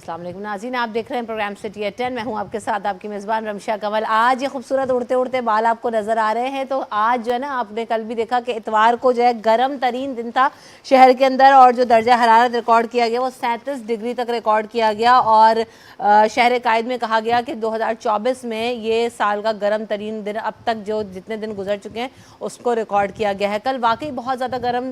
अस्सलाम वालेकुम नाज़रीन, आप देख रहे हैं प्रोग्राम सिटी एट 10। मैं हूं आपके साथ आपकी मेज़बान रमशा कंवल। आज ये खूबसूरत उड़ते उड़ते बाल आपको नज़र आ रहे हैं। तो आज जो है ना, आपने कल भी देखा कि इतवार को जो है गर्म तरीन दिन था शहर के अंदर, और जो दर्जा हरारत रिकॉर्ड किया गया वो 37 डिग्री तक रिकॉर्ड किया गया। और शहर कायद में कहा गया कि 2024 में ये साल का गर्म तरीन दिन अब तक जो जितने दिन गुजर चुके हैं उसको रिकॉर्ड किया गया है। कल वाकई बहुत ज़्यादा गर्म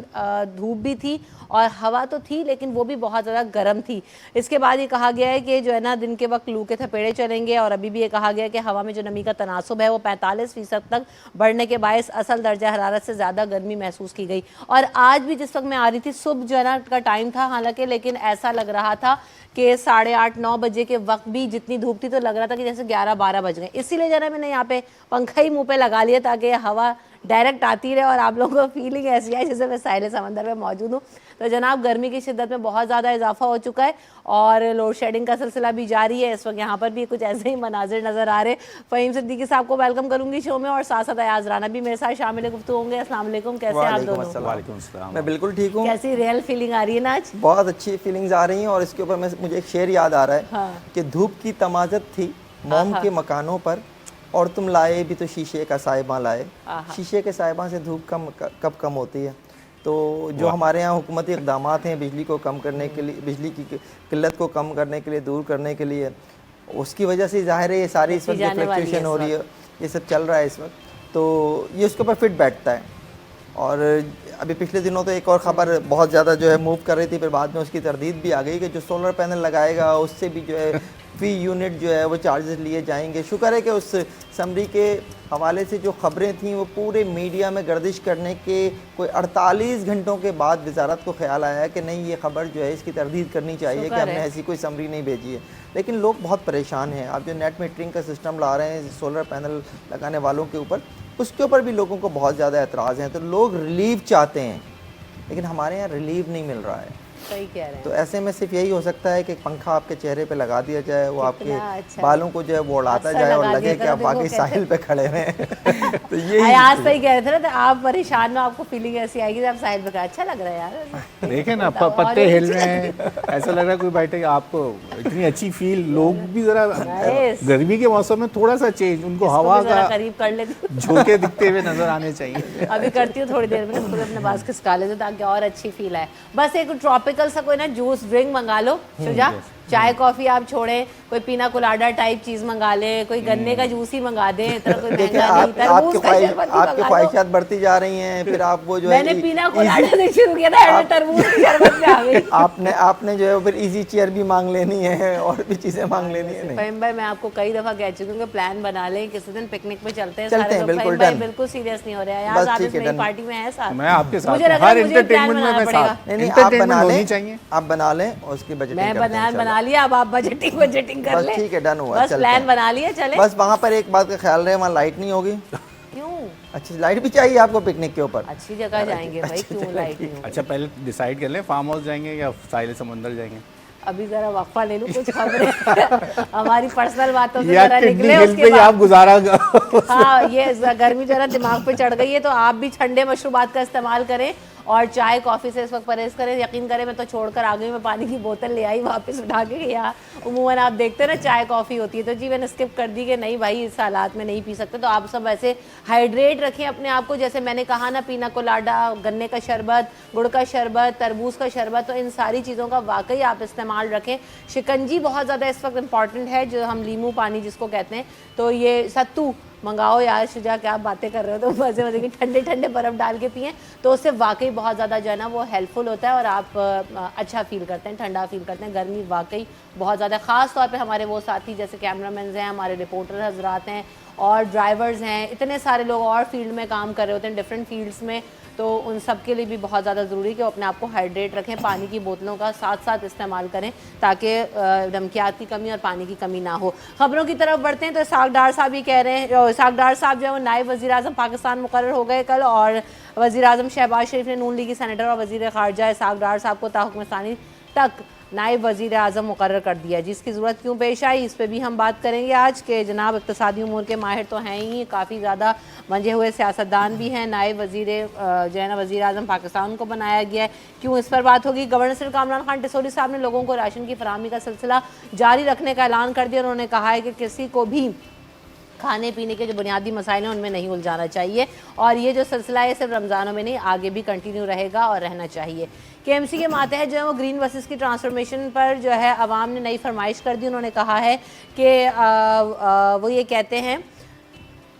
धूप भी थी और हवा तो थी, लेकिन वो भी बहुत ज़्यादा गर्म थी। इसके बाद ये कहा गया है कि जो है ना, दिन के वक्त लू के थपेड़े चलेंगे। और अभी भी ये कहा गया है कि हवा में जो नमी का तनासुब है वो 45% तक बढ़ने के बायस असल दर्जा हरारत से ज़्यादा गर्मी महसूस की गई। और आज भी जिस वक्त मैं आ रही थी, सुबह जो है ना का टाइम था हालांकि, लेकिन ऐसा लग रहा था कि 8:30-9 बजे के वक्त भी जितनी धूप थी तो लग रहा था कि जैसे 11-12 बज गए। इसीलिए जरा मैंने यहाँ पे पंखा ही मुँह पे लगा लिया ताकि हवा डायरेक्ट आती रहे और आप लोगों को फीलिंग ऐसी है जैसे मैं साहिल समंदर में मौजूद हूँ। तो जनाब, गर्मी की शिद्दत में बहुत ज़्यादा इजाफा हो चुका है और लोड शेडिंग का सिलसिला भी जारी है। इस वक्त यहाँ पर भी कुछ ऐसे ही मनाजिर नज़र आ रहे हैं। फ़हीम सिद्दीकी साहब को वेलकम करूँगी शो में, और साथ साथ अयाज राना भी मेरे साथ शामिल गुफ्तगू होंगे। अस्सलाम वालेकुम, कैसे हैं आप दोनों? वालेकुम अस्सलाम। मैं बिल्कुल ठीक हूँ। कैसी रियल फीलिंग आ रही है ना आज? बहुत अच्छी फीलिंग्स आ रही हैं। और इसके ऊपर मुझे एक शेर याद आ रहा है। हाँ। कि धूप की तमाज़त थी मोम के मकानों पर, और तुम लाए भी तो शीशे का साहिबा लाए। शीशे के साहिबा से धूप कब कम होती है। तो जो हमारे यहाँ हुकूमती इक़दामात हैं बिजली को कम करने के लिए, बिजली की किल्लत को कम करने के लिए, दूर करने के लिए, उसकी वजह से ज़ाहिर है ये सारी इस वक्त फ्लक्चुएशन हो रही है, ये सब चल रहा है इस वक्त, तो ये उसके ऊपर फिट बैठता है। और अभी पिछले दिनों तो एक और ख़बर बहुत ज़्यादा जो है मूव कर रही थी, फिर बाद में उसकी तरदीद भी आ गई कि जो सोलर पैनल लगाएगा उससे भी जो है फ़ी यूनिट जो है वो चार्जेस लिए जाएंगे। शुक्र है कि उस समरी के हवाले से जो ख़बरें थीं वो पूरे मीडिया में गर्दिश करने के कोई 48 घंटों के बाद वजारत को ख्याल आया कि नहीं, ये ख़बर जो है इसकी तरदीद करनी चाहिए कि हमने ऐसी कोई समरी नहीं भेजी है। लेकिन लोग बहुत परेशान हैं। आप जो नेट मीटरिंग का सिस्टम ला रहे हैं सोलर पैनल लगाने वालों के ऊपर, उसके ऊपर भी लोगों को बहुत ज़्यादा एतराज़ हैं। तो लोग रिलीफ चाहते हैं, लेकिन हमारे यहाँ रिलीफ नहीं मिल रहा है। सही कह रहे हैं। तो ऐसे में सिर्फ यही हो सकता है कि पंखा आपके चेहरे पे लगा दिया जाए, वो आपके बालों को जो है वो उड़ाता जाए और लगे कि आप बाकी साहिल पे खड़े हैं। तो ये आज सही कह रहे थे ना, तो आप परेशान हो, आपको फीलिंग ऐसी आएगी जब साहिल पे अच्छा लग रहा है यार। देखें ना, पत्ते हिल रहे हैं, ऐसा लग रहा है कोई बैठे। आपको इतनी अच्छी फील, लोग भी जरा गर्मी के मौसम में थोड़ा सा चेंज, उनको हवा का करीब कर लेते झोंके दिखते हुए नजर आने चाहिए। अभी करती हूँ थोड़ी देर में, खुद अपने पास खिसका लेते ताकि और अच्छी फील आए। बस एक ट्रॉपिकल सा कोई ना जूस ड्रिंक मंगा लो शुजा, चाय कॉफी आप छोड़ें, कोई पीना कोलाडा टाइप चीज मंगा ले, कोई गन्ने का जूस ही मंगा दें, इतना कोई महंगा नहीं। तरबूज का शरबत आपकी ख्वाहिशात बढ़ती जा रही हैं। फिर आप वो जो मैंने पीना कोलाडा से शुरू किया था, तरबूज की शरबत में आ गई। आपने जो है फिर इजी चेयर भी मांग लेनी है और भी चीजें मांग लेनी है। फ़हीम भाई, मैं आपको कई दफा कह चुकी हूँ कि प्लान बना लें, किसी दिन पिकनिक पे चलते हैं। बिल्कुल सीरियस नहीं हो रहा है यार, आप इस नई पार्टी में है साथ, मैं आपके साथ हूं, हर एंटरटेनमेंट में मैं साथ। नहीं, आप बना लें, आप बना लें और उसकी बजटिंग मैं बना लिया। अब आप बजटिंग कर ले। ठीक है, डन हुआ। बस प्लान बना लिया, चले। बस वहाँ पर एक बात का ख्याल रहे, वहाँ लाइट नहीं होगी। क्यों? अच्छी लाइट भी चाहिए आपको पिकनिक के ऊपर। अच्छी जगह जाएंगे भाई, क्यों लाइट नहीं होगी? अच्छा, पहले डिसाइड कर लें फार्म हाउस जाएंगे या साहिल समंदर जाएंगे। अभी जरा वक्फा ले लूं, कुछ खबरें हमारी पर्सनल बातों से जरा निकले, उसके बाद आप गुजारा। हाँ, ये गर्मी जरा दिमाग पे चढ़ गई है, तो आप भी ठंडे मशरूबात का इस्तेमाल करें और चाय कॉफ़ी से इस वक्त परहेज करें। यकीन करें, मैं तो छोड़कर आ गई, मैं पानी की बोतल ले आई वापस उठा के। यहाँ उमूमन आप देखते हैं ना चाय कॉफ़ी होती है, तो जी मैंने स्किप कर दी कि नहीं भाई, इस हालात में नहीं पी सकते। तो आप सब ऐसे हाइड्रेट रखें अपने आप को, जैसे मैंने कहा ना, पीना कोलाडा, गन्ने का शरबत, गुड़ का शरबत, तरबूज का शरबत, तो इन सारी चीज़ों का वाकई आप इस्तेमाल रखें। शिकंजी बहुत ज़्यादा इस वक्त इम्पॉर्टेंट है, जो हम लीमू पानी जिसको कहते हैं, तो ये सत्तू मंगाओ यार। शुजा, क्या आप बातें कर रहे हो, तो मज़े मज़े की ठंडे ठंडे बर्फ़ डाल के पिएं, तो उससे वाकई बहुत ज़्यादा जो है ना वो हेल्पफुल होता है और आप अच्छा फील करते हैं, ठंडा फील करते हैं। गर्मी वाकई बहुत ज़्यादा, ख़ास तौर पे हमारे वो साथी जैसे कैमरामैन हैं, हमारे रिपोर्टर हजरात हैं और ड्राइवर्स हैं, इतने सारे लोग और फील्ड में काम कर रहे होते हैं, डिफरेंट फील्ड्स में, तो उन सब के लिए भी बहुत ज़्यादा ज़रूरी है कि अपने आप को हाइड्रेट रखें। पानी की बोतलों का साथ साथ इस्तेमाल करें ताकि नमकियात की कमी और पानी की कमी ना हो। ख़बरों की तरफ बढ़ते हैं तो इसाक डार साहब ही कह रहे हैं, इसाक डार साहब जो है वो नायब वज़ीर आज़म पाकिस्तान मुकर्रर हो गए कल, और वज़ीर आज़म शहबाज शरीफ ने नून लीगी सेनेटर और वज़ीर ख़ारजा इसाक डार साहब को ताहुक्म सानी तक नायब वज़ीर आज़म मुकर्रर कर दिया। जिसकी ज़रूरत क्यों पेश आई, इस पर भी हम बात करेंगे आज के जनाब इक़्तिसादी उमूर के माहिर तो हैं ही, काफ़ी ज़्यादा मंजे हुए सियासतदान भी हैं। नायब वज़ीर जो है ना वज़ीर आज़म पाकिस्तान को बनाया गया है, क्यों, इस पर बात होगी। गवर्नर सिंध कामरान खान टिसोली साहब ने लोगों को राशन की फराहमी का सिलसिला जारी रखने का ऐलान कर दिया। उन्होंने कहा है कि किसी को भी खाने पीने के जो बुनियादी मसाइल हैं उनमें नहीं उलझाना चाहिए, और ये जो सिलसिला है सिर्फ रमज़ानों में नहीं आगे भी कंटिन्यू रहेगा और रहना चाहिए। KMC के मातहत जो है वो ग्रीन बसेस की ट्रांसफॉर्मेशन पर जो है अवाम ने नई फरमाइश कर दी। उन्होंने कहा है कि वो ये कहते हैं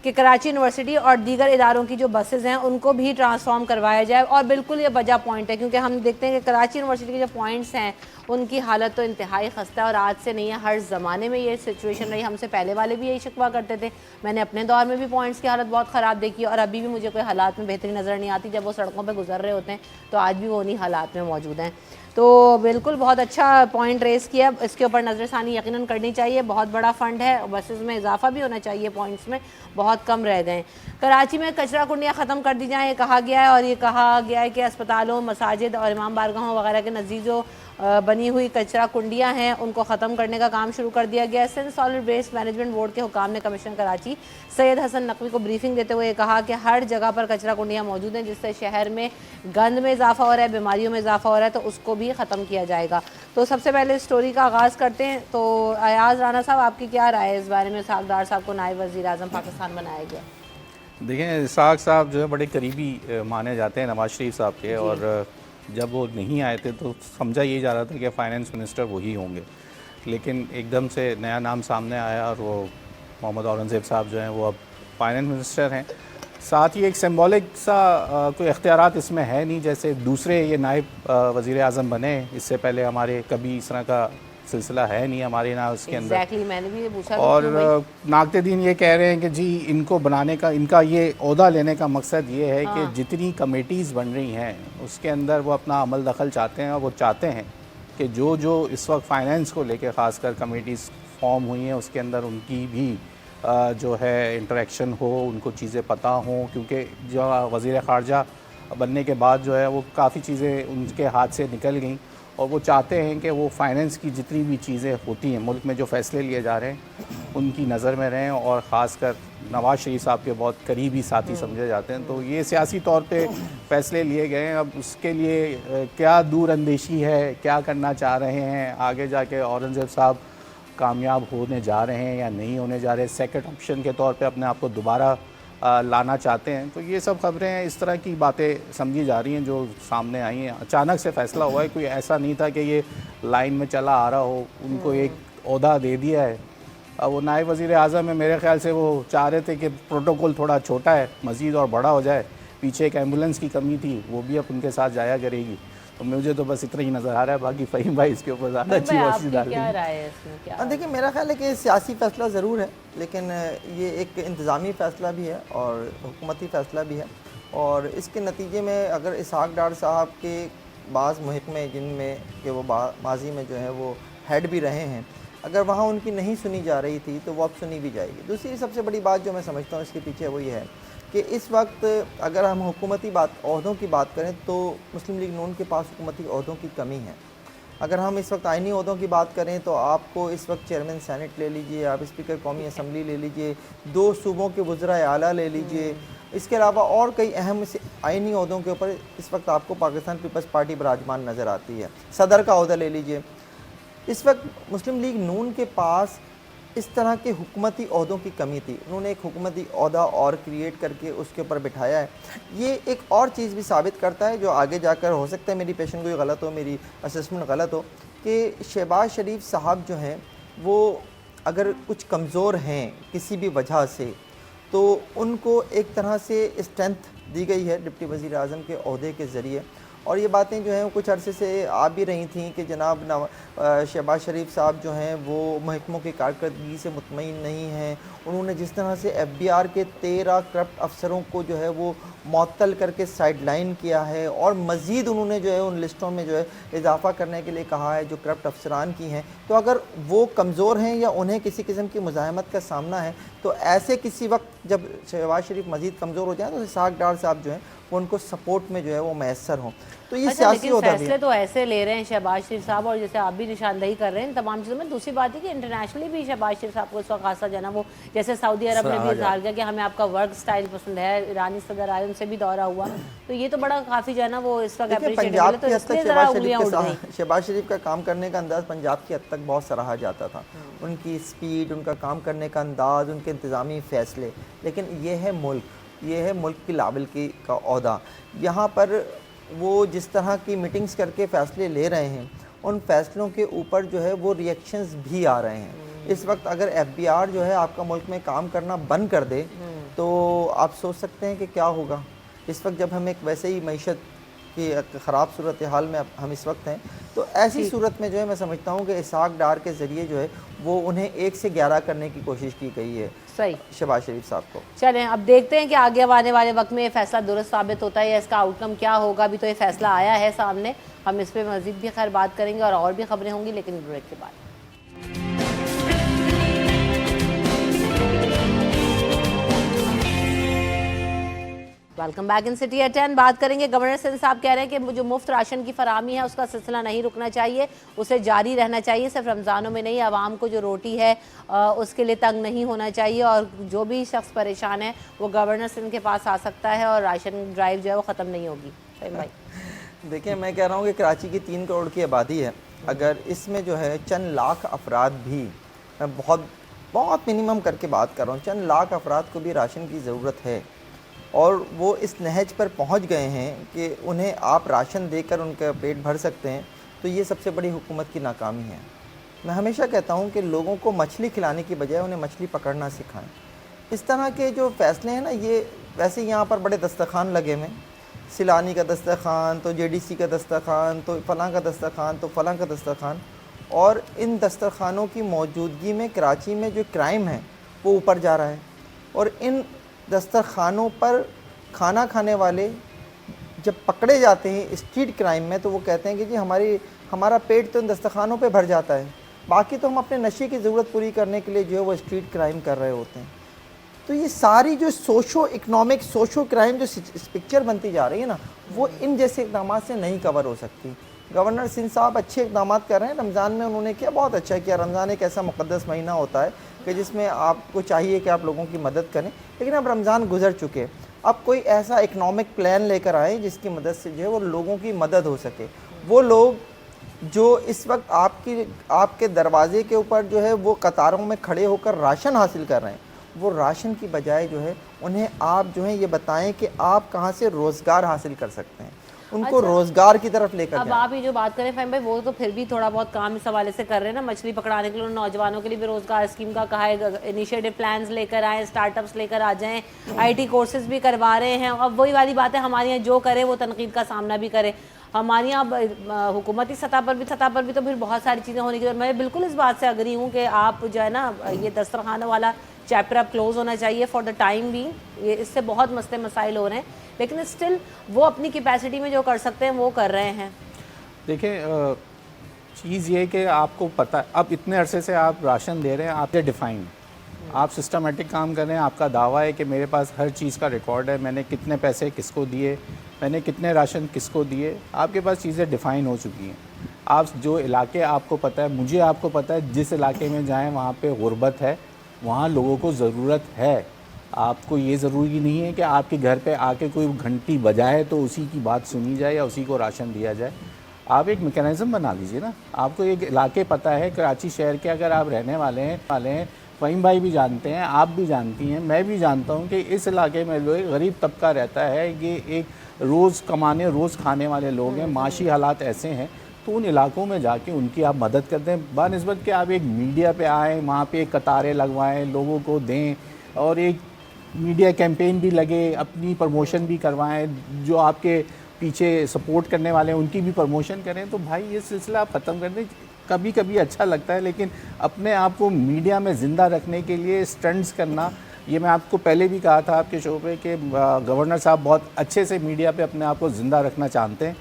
कि कराची यूनिवर्सिटी और दीगर इदारों की जो बसेस हैं उनको भी ट्रांसफॉर्म करवाया जाए, और बिल्कुल ये वजह पॉइंट है, क्योंकि हम देखते हैं कि कराची यूनिवर्सिटी के जो पॉइंट्स हैं उनकी हालत तो इंतहाई खस्ता है, और आज से नहीं है, हर ज़माने में ये सिचुएशन रही। हमसे पहले वाले भी यही शिकवा करते थे, मैंने अपने दौर में भी पॉइंट्स की हालत बहुत ख़राब देखी, और अभी भी मुझे कोई हालात में बेहतरी नज़र नहीं आती। जब वो सड़कों पर गुजर रहे होते हैं तो आज भी वो उन्हीं हालात में मौजूद हैं। तो बिल्कुल बहुत अच्छा पॉइंट रेस किया, इसके ऊपर नज़रसानी यकीनन करनी चाहिए। बहुत बड़ा फ़ंड है, बसेस में इजाफा भी होना चाहिए, पॉइंट्स में बहुत कम रह गए। कराची में कचरा कुंडियाँ ख़त्म कर दी जाएँ, ये कहा गया है, और ये कहा गया है कि अस्पतालों, मसाजिद और इमाम बारगाहों वगैरह के नज़दीक जो बनी हुई कचरा कुंडियाँ हैं उनको ख़त्म करने का काम शुरू कर दिया गया है। Sindh solid waste management board के हुकाम ने कमिश्नर कराची सैयद हसन नकवी को ब्रीफिंग देते हुए कहा कि हर जगह पर कचरा कुंडियाँ मौजूद हैं, जिससे शहर में गंद में इजाफा हो रहा है, बीमारियों में इजाफा हो रहा है, तो उसको भी ख़त्म किया जाएगा। तो सबसे पहले स्टोरी का आगाज़ करते हैं। तो अयाज राना साहब, आपकी क्या राय है इस बारे में? इसहाक डार साहब को नायब वज़ीर आज़म पाकिस्तान बनाया गया। देखें, इसहाक साहब जो है बड़े करीबी माने जाते हैं नवाज शरीफ साहब के, और जब वो नहीं आए थे तो समझा ये जा रहा था कि फ़ाइनेंस मिनिस्टर वही होंगे, लेकिन एकदम से नया नाम सामने आया और वो मोहम्मद औरंगज़ेब साहब जो हैं वो अब फाइनेंस मिनिस्टर हैं। साथ ही एक सिंबॉलिक सा कोई इख्तियारात इसमें है नहीं, जैसे दूसरे ये नायब वज़ीर आज़म बने, इससे पहले हमारे कभी इस तरह का सिलसिला है नहीं हमारे यहाँ उसके अंदर। मैंने भी ये पूछा। और नाक़ते दीन ये कह रहे हैं कि जी इनको बनाने का, इनका ये ओहदा लेने का मकसद ये है कि जितनी कमेटीज़ बन रही हैं उसके अंदर वो अपना अमल दखल चाहते हैं, और वो चाहते हैं कि जो जो इस वक्त फ़ाइनेंस को लेकर ख़ासकर कमेटीज़ फॉर्म हुई हैं उसके अंदर उनकी भी जो है इंटरेक्शन हो, उनको चीज़ें पता हों, क्योंकि जो वज़ीर ख़ारजा बनने के बाद जो है वो काफ़ी चीज़ें उनके हाथ से निकल गई, और वो चाहते हैं कि वो फ़ाइनेंस की जितनी भी चीज़ें होती हैं मुल्क में, जो फ़ैसले लिए जा रहे हैं उनकी नज़र में रहें, और ख़ासकर नवाज़ शरीफ साहब के बहुत करीबी साथी समझे जाते हैं। तो ये सियासी तौर पे फ़ैसले लिए गए हैं। अब उसके लिए क्या दूर अंदेशी है, क्या करना चाह रहे हैं, आगे जाके औरंगज़ेब साहब कामयाब होने जा रहे हैं या नहीं होने जा रहे, सेकंड ऑप्शन के तौर पे अपने आप को दोबारा लाना चाहते हैं, तो ये सब खबरें हैं, इस तरह की बातें समझी जा रही हैं जो सामने आई हैं। अचानक से फ़ैसला हुआ है, कोई ऐसा नहीं था कि ये लाइन में चला आ रहा हो, उनको एक ओहदा दे दिया है। वो नायब वज़ीर आज़म है, मेरे ख़्याल से वो चाह रहे थे कि प्रोटोकॉल थोड़ा छोटा है, मज़ीद और बड़ा हो जाए। पीछे एक एम्बुलेंस की कमी थी, वो भी अब उनके साथ जाया करेगी। तो मुझे तो बस इतना ही नज़र आ रहा है, बाकी फ़हीम भाई इसके ऊपर ज़्यादा अच्छी रोशनी डाल रही। देखिए, मेरा ख्याल है कि सियासी फ़ैसला ज़रूर है, लेकिन ये एक इंतज़ामी फ़ैसला भी है और हुकूमती फ़ैसला भी है, और इसके नतीजे में अगर इसहाक डार साहब के बाज़ महकमे जिनमें कि वो माजी में जो है वो हेड भी रहे हैं, अगर वहाँ उनकी नहीं सुनी जा रही थी तो वो अब सुनी भी जाएगी। दूसरी सबसे बड़ी बात जो मैं समझता हूँ इसके पीछे वो ये है कि इस वक्त अगर हम हुकूमती ओहदों की बात करें तो मुस्लिम लीग नून के पास हुकूमती ओहदों की कमी है। अगर हम इस वक्त आइनी ओहदों की बात करें तो आपको इस वक्त चेयरमैन सेनेट ले लीजिए, आप स्पीकर कौमी असम्बली ले लीजिए, 2 सूबों के वज़राए आला ले लीजिए, इसके अलावा और कई अहम आइनी ओहदों के ऊपर इस वक्त आपको पाकिस्तान पीपल्स पार्टी विराजमान नज़र आती है। सदर का ओहदा ले लीजिए। इस वक्त मुस्लिम लीग नून के पास इस तरह के हुकूमती ओहदों की कमी थी, उन्होंने एक हुकूमती ओहदा और क्रिएट करके उसके ऊपर बिठाया है। ये एक और चीज़ भी साबित करता है, जो आगे जाकर हो सकता है मेरी पेशन गोई गलत हो, मेरी असेसमेंट गलत हो, कि शहबाज शरीफ साहब जो हैं वो अगर कुछ कमज़ोर हैं किसी भी वजह से, तो उनको एक तरह से स्ट्रेंथ दी गई है डिप्टी वज़ीर आज़म के ओहदे के ज़रिए। और ये बातें जो हैं कुछ अरसे से आ भी रही थी कि जनाब शहबाज शरीफ साहब जो हैं वो महकमों की कारकर्दगी से मुतमईन नहीं हैं। उन्होंने जिस तरह से FBI के 13 करप्ट अफसरों को जो है वो मुअत्तल करके साइडलाइन किया है, और मज़ीद उन्होंने जो है उन लिस्टों में जो है इजाफ़ा करने के लिए कहा है जो करप्ट अफसरान की हैं। तो अगर वो कमज़ोर हैं या उन्हें किसी किस्म की मुज़ाहमत का सामना है, तो ऐसे किसी वक्त जब शहबाज शरीफ मजीद कमज़ोर हो जाए तो इसहाक डार साहब जो हैं वो उनको सपोर्ट में जो है वो मैसर हों। तो ये अच्छा, सियासी लेकिन होता भी फैसले तो ऐसे ले रहे हैं शहबाज शरीफ साहब, और जैसे आप भी निशानदही कर रहे हैं तमाम चीज़ों में। दूसरी बात है कि इंटरनेशनली भी शहबाज शरीफ साहब को इस वक्त खासा जो है ना वो, जैसे सऊदी अरब ने भी इजहार किया कि हमें आपका वर्क स्टाइल पसंद है, ईरानी सदर आए उनसे भी दौरा हुआ, तो ये तो बड़ा काफ़ी जो है ना वो इस वक्त अप्रिशिएट है। पंजाब तो की हद तक इसलिए ज़रा उंगलियां उठ गई। शहबाज शरीफ का काम करने का अंदाज़ पंजाब की हद तक बहुत सराहा जाता था, उनकी स्पीड, उनका काम करने का अंदाज़, उनके इंतज़ामी फ़ैसले। लेकिन ये है मुल्क, ये है मुल्क की लाबिल की का ओहदा। यहाँ पर वो जिस तरह की मीटिंग्स करके फ़ैसले ले रहे हैं, उन फ़ैसलों के ऊपर जो है वो रिएक्शंस भी आ रहे हैं। इस वक्त अगर FBR जो है आपका मुल्क में काम करना बंद कर दे तो आप सोच सकते हैं कि क्या होगा। इस वक्त जब हम एक वैसे ही मईशत की ख़राब सूरत हाल में हम इस वक्त हैं, तो ऐसी सूरत में जो है मैं समझता हूँ कि इसहाक डार के ज़रिए जो है वो उन्हें 1 से 11 करने की कोशिश की गई है सही शहबाज शरीफ साहब को। चलें अब देखते हैं कि आगे अब आने वाले वक्त में ये फैसला दुरुस्त साबित होता है या इसका आउटकम क्या होगा। अभी तो ये फैसला आया है सामने, हम इस पर मज़ीद भी खैर बात करेंगे और भी खबरें होंगी, लेकिन ब्रेक के बाद। Welcome back in city at 10। बात करेंगे, गवर्नर सिंध साहब कह रहे हैं कि जो मुफ्त राशन की फरामी है उसका सिलसिला नहीं रुकना चाहिए, उसे जारी रहना चाहिए। सिर्फ रमज़ानों में नहीं, आवाम को जो रोटी है उसके लिए तंग नहीं होना चाहिए, और जो भी शख्स परेशान है वो गवर्नर सिंध के पास आ सकता है और राशन ड्राइव जो है वो ख़त्म नहीं होगी। सही भाई देखिए, मैं कह रहा हूँ कि कराची की 3 करोड़ की आबादी है, अगर इसमें जो है चंद लाख अफराद भी, मैं बहुत मिनिमम करके बात कर रहा हूँ, चंद लाख अफराद को भी राशन की ज़रूरत है और वो इस नहज पर पहुंच गए हैं कि उन्हें आप राशन देकर उनका पेट भर सकते हैं, तो ये सबसे बड़ी हुकूमत की नाकामी है। मैं हमेशा कहता हूं कि लोगों को मछली खिलाने की बजाय उन्हें मछली पकड़ना सिखाएं। इस तरह के जो फ़ैसले हैं ना, ये वैसे यहाँ पर बड़े दस्तरखान लगे हुए हैं, सिलानी का दस्तरखान, तो JDC का दस्तरखान, तो फ़लाँ का दस्तरखान, तो फ़लाँ का दस्तरखान, और इन दस्तरखानों की मौजूदगी में कराची में जो क्राइम है वो ऊपर जा रहा है। और इन दस्तरखानों पर खाना खाने वाले जब पकड़े जाते हैं स्ट्रीट क्राइम में, तो वो कहते हैं कि जी हमारा पेट तो इन दस्तरखानों पे भर जाता है, बाकी तो हम अपने नशे की ज़रूरत पूरी करने के लिए जो है वो स्ट्रीट क्राइम कर रहे होते हैं। तो ये सारी जो सोशो इकनॉमिक सोशो क्राइम जो पिक्चर बनती जा रही है ना, वो इन जैसे इक़दाम से नहीं कवर हो सकती। गवर्नर सिंध साहब अच्छे इक़दाम कर रहे हैं। रमज़ान में उन्होंने किया, बहुत अच्छा किया। रमज़ान एक ऐसा मुक़द्दस महीना होता है कि जिसमें आपको चाहिए कि आप लोगों की मदद करें, लेकिन अब रमज़ान गुजर चुके, अब कोई ऐसा इकनॉमिक प्लान लेकर आए जिसकी मदद से जो है वो लोगों की मदद हो सके। वो लोग जो इस वक्त आपके दरवाजे के ऊपर जो है वो कतारों में खड़े होकर राशन हासिल कर रहे हैं, वो राशन की बजाय जो है उन्हें आप जो है ये बताएं कि आप कहाँ से रोज़गार हासिल कर सकते हैं, उनको रोजगार की तरफ लेकर अब आप ये जो बात करें फ़हीम भाई, वो तो फिर भी थोड़ा बहुत काम इस हवाले से कर रहे हैं ना, मछली पकड़ाने के लिए नौजवानों के लिए भी रोजगार स्कीम का कहा है, इनिशिएटिव प्लान्स लेकर आए, स्टार्टअप्स लेकर आ जाएं, IT कोर्सेज भी करवा रहे हैं। अब वही वाली बात है, हमारे यहाँ जो करे वो तनकीद का सामना भी करे। हमारे यहाँ हुकूमती सतह पर भी तो फिर बहुत सारी चीज़ें होने की। मैं बिल्कुल इस बात से अग्री हूँ कि आप जो है ना ये दस्तरखाना वाला चैप्टर अब क्लोज़ होना चाहिए फॉर द टाइम भी। ये इससे बहुत मसले मसाइल हो रहे हैं, लेकिन स्टिल वो अपनी कैपेसिटी में जो कर सकते हैं वो कर रहे हैं। देखिए, चीज़ ये कि आपको पता, अब इतने अरसे से आप राशन दे रहे हैं, आपके डिफ़ाइन, आप सिस्टमेटिक काम कर रहे हैं, आपका दावा है कि मेरे पास हर चीज़ का रिकॉर्ड है, मैंने कितने पैसे किसको दिए, मैंने कितने राशन किसको दिए, आपके पास चीज़ें डिफ़ाइन हो चुकी हैं। आप जो इलाके आपको पता है, मुझे आपको पता है, जिस इलाके में जाएँ वहाँ पे गुर्बत है, वहाँ लोगों को ज़रूरत है। आपको ये ज़रूरी नहीं है कि आपके घर पे आके कोई घंटी बजाए तो उसी की बात सुनी जाए या उसी को राशन दिया जाए। आप एक मैकेनिज़्म बना लीजिए ना। आपको एक इलाके पता है, कराची शहर के अगर आप रहने वाले हैं, फ़हीम भाई भी जानते हैं, आप भी जानती हैं, मैं भी जानता हूँ कि इस इलाके में लोग गरीब तबका रहता है, ये एक रोज़ कमाने रोज़ खाने वाले लोग हैं, माशी हालात ऐसे हैं, तो उन इलाकों में जाके उनकी आप मदद करते हैं बानिस्बत कि आप एक मीडिया पे आएँ, वहाँ पे कतारें लगवाएं, लोगों को दें, और एक मीडिया कैंपेन भी लगे, अपनी प्रमोशन भी करवाएं, जो आपके पीछे सपोर्ट करने वाले हैं उनकी भी प्रमोशन करें। तो भाई ये सिलसिला आप ख़त्म कर दें। कभी कभी अच्छा लगता है, लेकिन अपने आप को मीडिया में ज़िंदा रखने के लिए स्टंट्स करना, ये मैं आपको पहले भी कहा था आपके शो पे कि गवर्नर साहब बहुत अच्छे से मीडिया पे अपने आप को ज़िंदा रखना जानते हैं।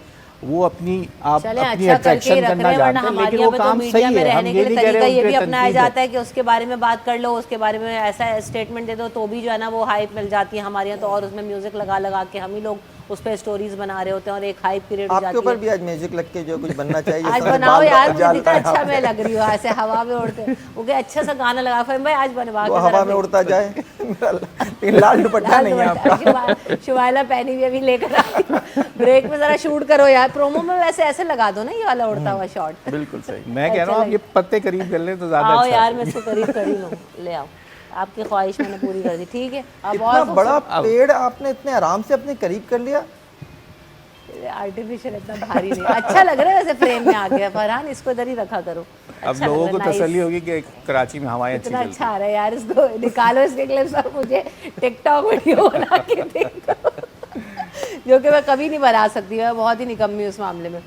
वो अपनी आप चलें, अपनी अच्छा करके ही अट्रैक्शन रख करना रहे हैं, वरना जानते हैं, हमारे लेकिन यहाँ वो पे तो काम मीडिया सही में है। हम रहने के ये लिए नहीं कह तरीका रहे ये उन भी पे अपनाया तनकीद है। जाता है कि उसके बारे में बात कर लो, उसके बारे में ऐसा स्टेटमेंट दे दो, तो भी जो है ना वो हाइप मिल जाती है हमारे यहाँ तो। और उसमें म्यूजिक लगा लगा के हम ही लोग उस पर स्टोरीज बना रहे होते हैं और एक हाइप पीरियड हो आपके जाती ऊपर है। भी आज म्यूजिक लग के जो कुछ बनना चाहिए आज सारे बनाओ बाल यार, मुझे जाल कितना रहे अच्छा हैं मैं आपके। लग रही हूँ ऐसे हवा में उड़ते। वो क्या अच्छा सा गाना लगा फ़हीम भाई, आज बनवा वो के हवा जरा में भेज। उड़ता जाए। लेकिन लाल दुपट्टा नहीं है आपका। शुमाइला पहनी हुई अभी लेकर आई। ब्रेक में जरा शूट करो यार, प्रोमो में वैसे ऐसे लगा दो ना ये वाला उड़ता हुआ शॉट। बिल्कुल सही। मैं कह रहा हूँ आप ये पत्ते करीब कर लें तो ज़्यादा आओ अच्छा यार, है। मैं इसको करीब कर ही लूँ, ले आओ। आपकी ख्वाहिश मैंने पूरी कर दी, ठीक है। अब इतना और बड़ा पेड़ आपने इतने आराम से अपने करीब कर लिया। आर्टिफिशियल इतना भारी नहीं, अच्छा लग रहा है वैसे फ्रेम में आ गया। फरहान इसको इधर ही रखा करो। अब अच्छा लोगों लग को रहा है, तसल्ली nice। होगी कि कराची में हवाएं अच्छी इतना चलती अच्छा आ रहा है यार, इसको निकालो इसके क्लिप्स और मुझे टिकटॉक वीडियो बना के देखो। जो कि मैं कभी नहीं बना सकती, मैं बहुत ही निकम्मी हूँ उस मामले में।